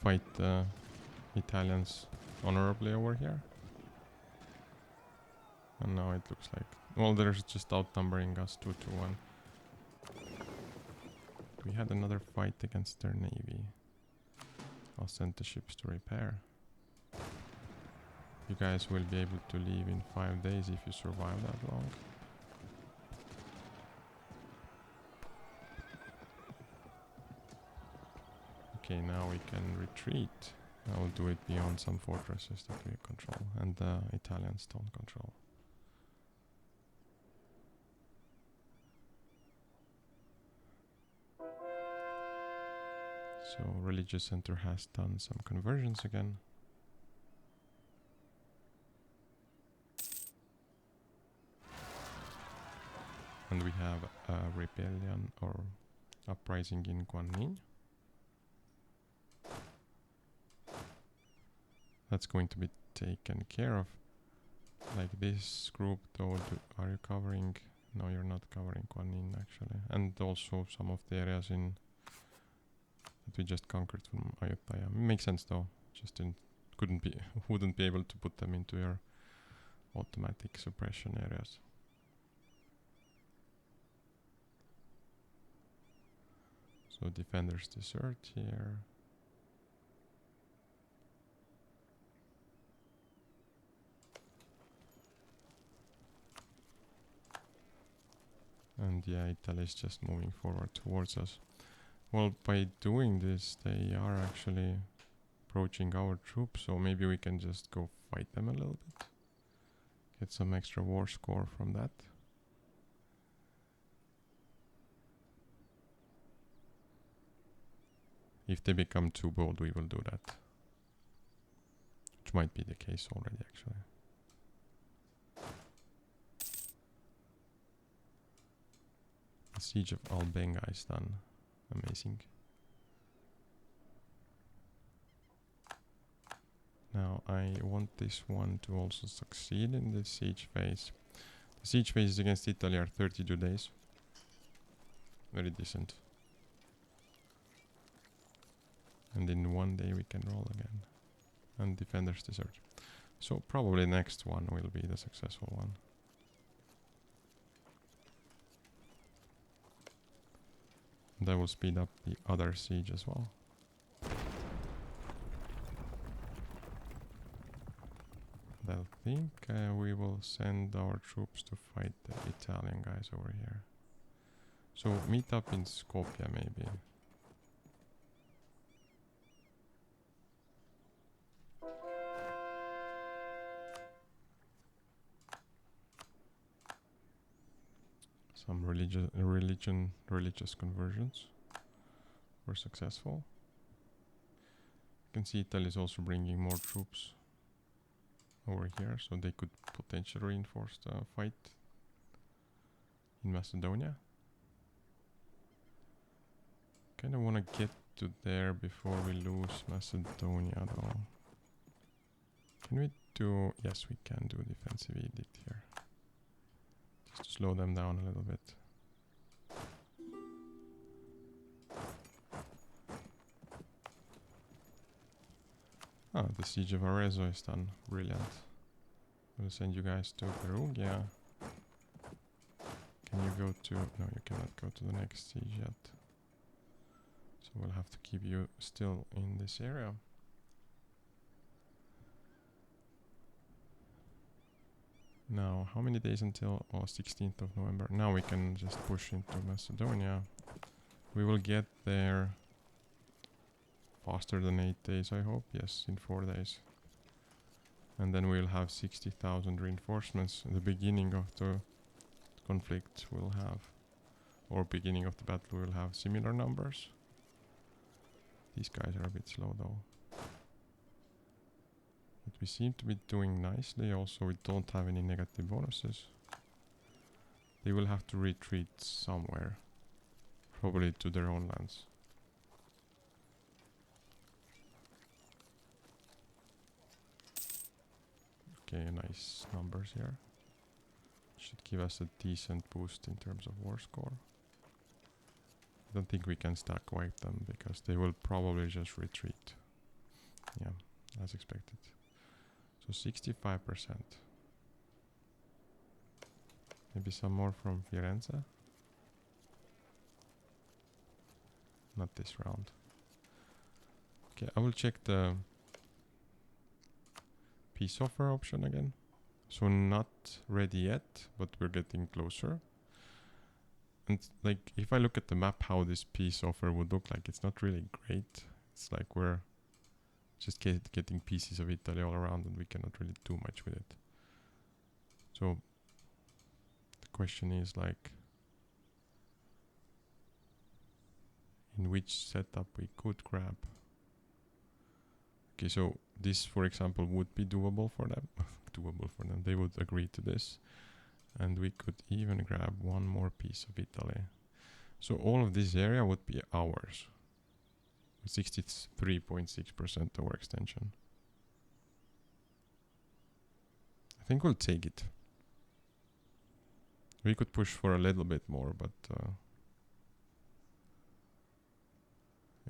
fight the Italians honorably over here. And now it looks like, well, they're just outnumbering us 2-1. We had another fight against their navy. I'll send the ships to repair. You guys will be able to leave in 5 days if you survive that long. Okay, now we can retreat. I will do it beyond some fortresses that we control, and the Italians don't control. So religious center has done some conversions again. And we have a rebellion or uprising in Guanyin. That's going to be taken care of. Like this group though, are you covering? No, you're not covering Guanyin actually. And also some of the areas in that we just conquered from Ayutthaya. Makes sense though. Just wouldn't be able to put them into your automatic suppression areas. So defenders desert here. And yeah, Italy is just moving forward towards us. Well, by doing this, they are actually approaching our troops, so maybe we can just go fight them a little bit. Get some extra war score from that. If they become too bold, we will do that. Which might be the case already, actually. The siege of Albenga is done. Amazing. Now I want this one to also succeed in the siege phase. The siege phases against Italy are 32 days. Very decent. And in one day we can roll again. And defenders desert. So probably next one will be the successful one. That will speed up the other siege as well. I think we will send our troops to fight the Italian guys over here. So meet up in Skopje maybe. Some religious conversions were successful. You can see Italy is also bringing more troops over here, so they could potentially reinforce the fight in Macedonia. Kind of want to get to there before we lose Macedonia though. Can we do... Yes, we can do defensive edict here. Just to slow them down a little bit. Ah, the siege of Arezzo is done. Brilliant. We'll send you guys to Perugia. Can you go to... No, you cannot go to the next siege yet. So we'll have to keep you still in this area. Now, how many days until... Oh, 16th of November. Now we can just push into Macedonia. We will get there faster than 8 days, I hope. Yes, in 4 days. And then we'll have 60,000 reinforcements. The beginning of the conflict will have, or beginning of the battle will have similar numbers. These guys are a bit slow though. But we seem to be doing nicely. Also, we don't have any negative bonuses. They will have to retreat somewhere. Probably to their own lands. Okay, nice numbers here. Should give us a decent boost in terms of war score. I don't think we can stack wipe them because they will probably just retreat. Yeah, as expected. So 65%. Maybe some more from Firenze. Not this round. Okay, I will check the peace offer option again. So not ready yet, but we're getting closer. And like, if I look at the map how this peace offer would look like, it's not really great. It's like we're just getting pieces of Italy all around and we cannot really do much with it. So the question is like, in which setup we could grab. Okay, so this, for example, would be doable for them. Doable for them. They would agree to this. And we could even grab one more piece of Italy. So all of this area would be ours. 63.6% overextension. I think we'll take it. We could push for a little bit more, but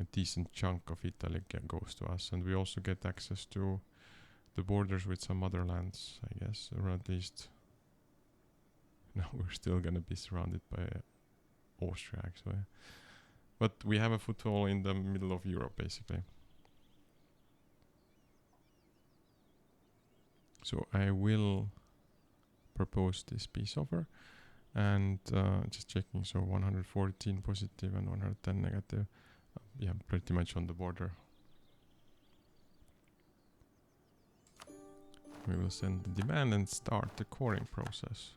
a decent chunk of Italy goes to us. And we also get access to the borders with some other lands, I guess, or at least... No, we're still gonna be surrounded by Austria, actually. But we have a foothold in the middle of Europe, basically. So I will propose this peace offer. And just checking, so 114 positive and 110 negative. Yeah, pretty much on the border. We will send the demand and start the coring process.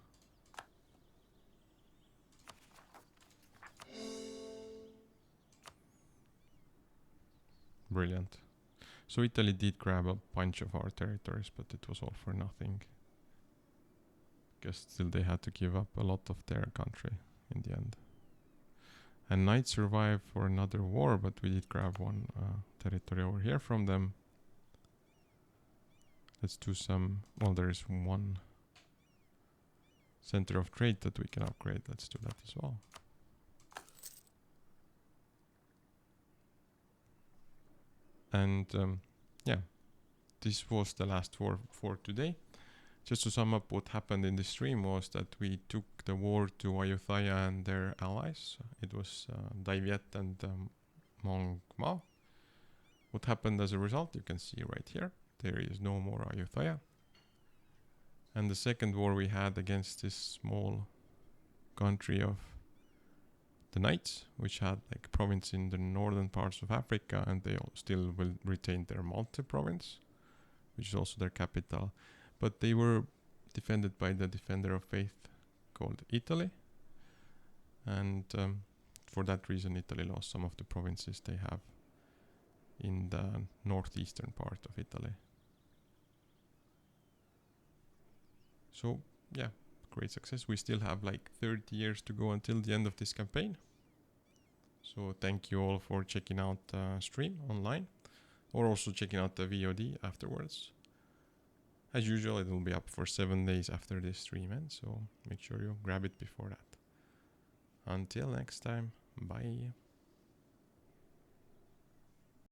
Brilliant. So Italy did grab a bunch of our territories, but it was all for nothing. Because still they had to give up a lot of their country in the end. And Knight survived for another war, but we did grab one territory over here from them. Let's do some... Well, there is one center of trade that we can upgrade. Let's do that as well. And yeah, this was the last war for today. Just to sum up, what happened in the stream was that we took the war to Ayutthaya and their allies. It was Daiviet and Mong Mao. What happened as a result, you can see right here. There is no more Ayutthaya. And the second war we had against this small country of the Knights, which had like a province in the northern parts of Africa, and they still will retain their Malte province, which is also their capital. But they were defended by the Defender of Faith called Italy. And for that reason, Italy lost some of the provinces they have in the northeastern part of Italy. So, yeah, great success. We still have like 30 years to go until the end of this campaign. So thank you all for checking out the stream online, or also checking out the VOD afterwards. As usual, it will be up for 7 days after this stream ends, so make sure you grab it before that. Until next time, bye.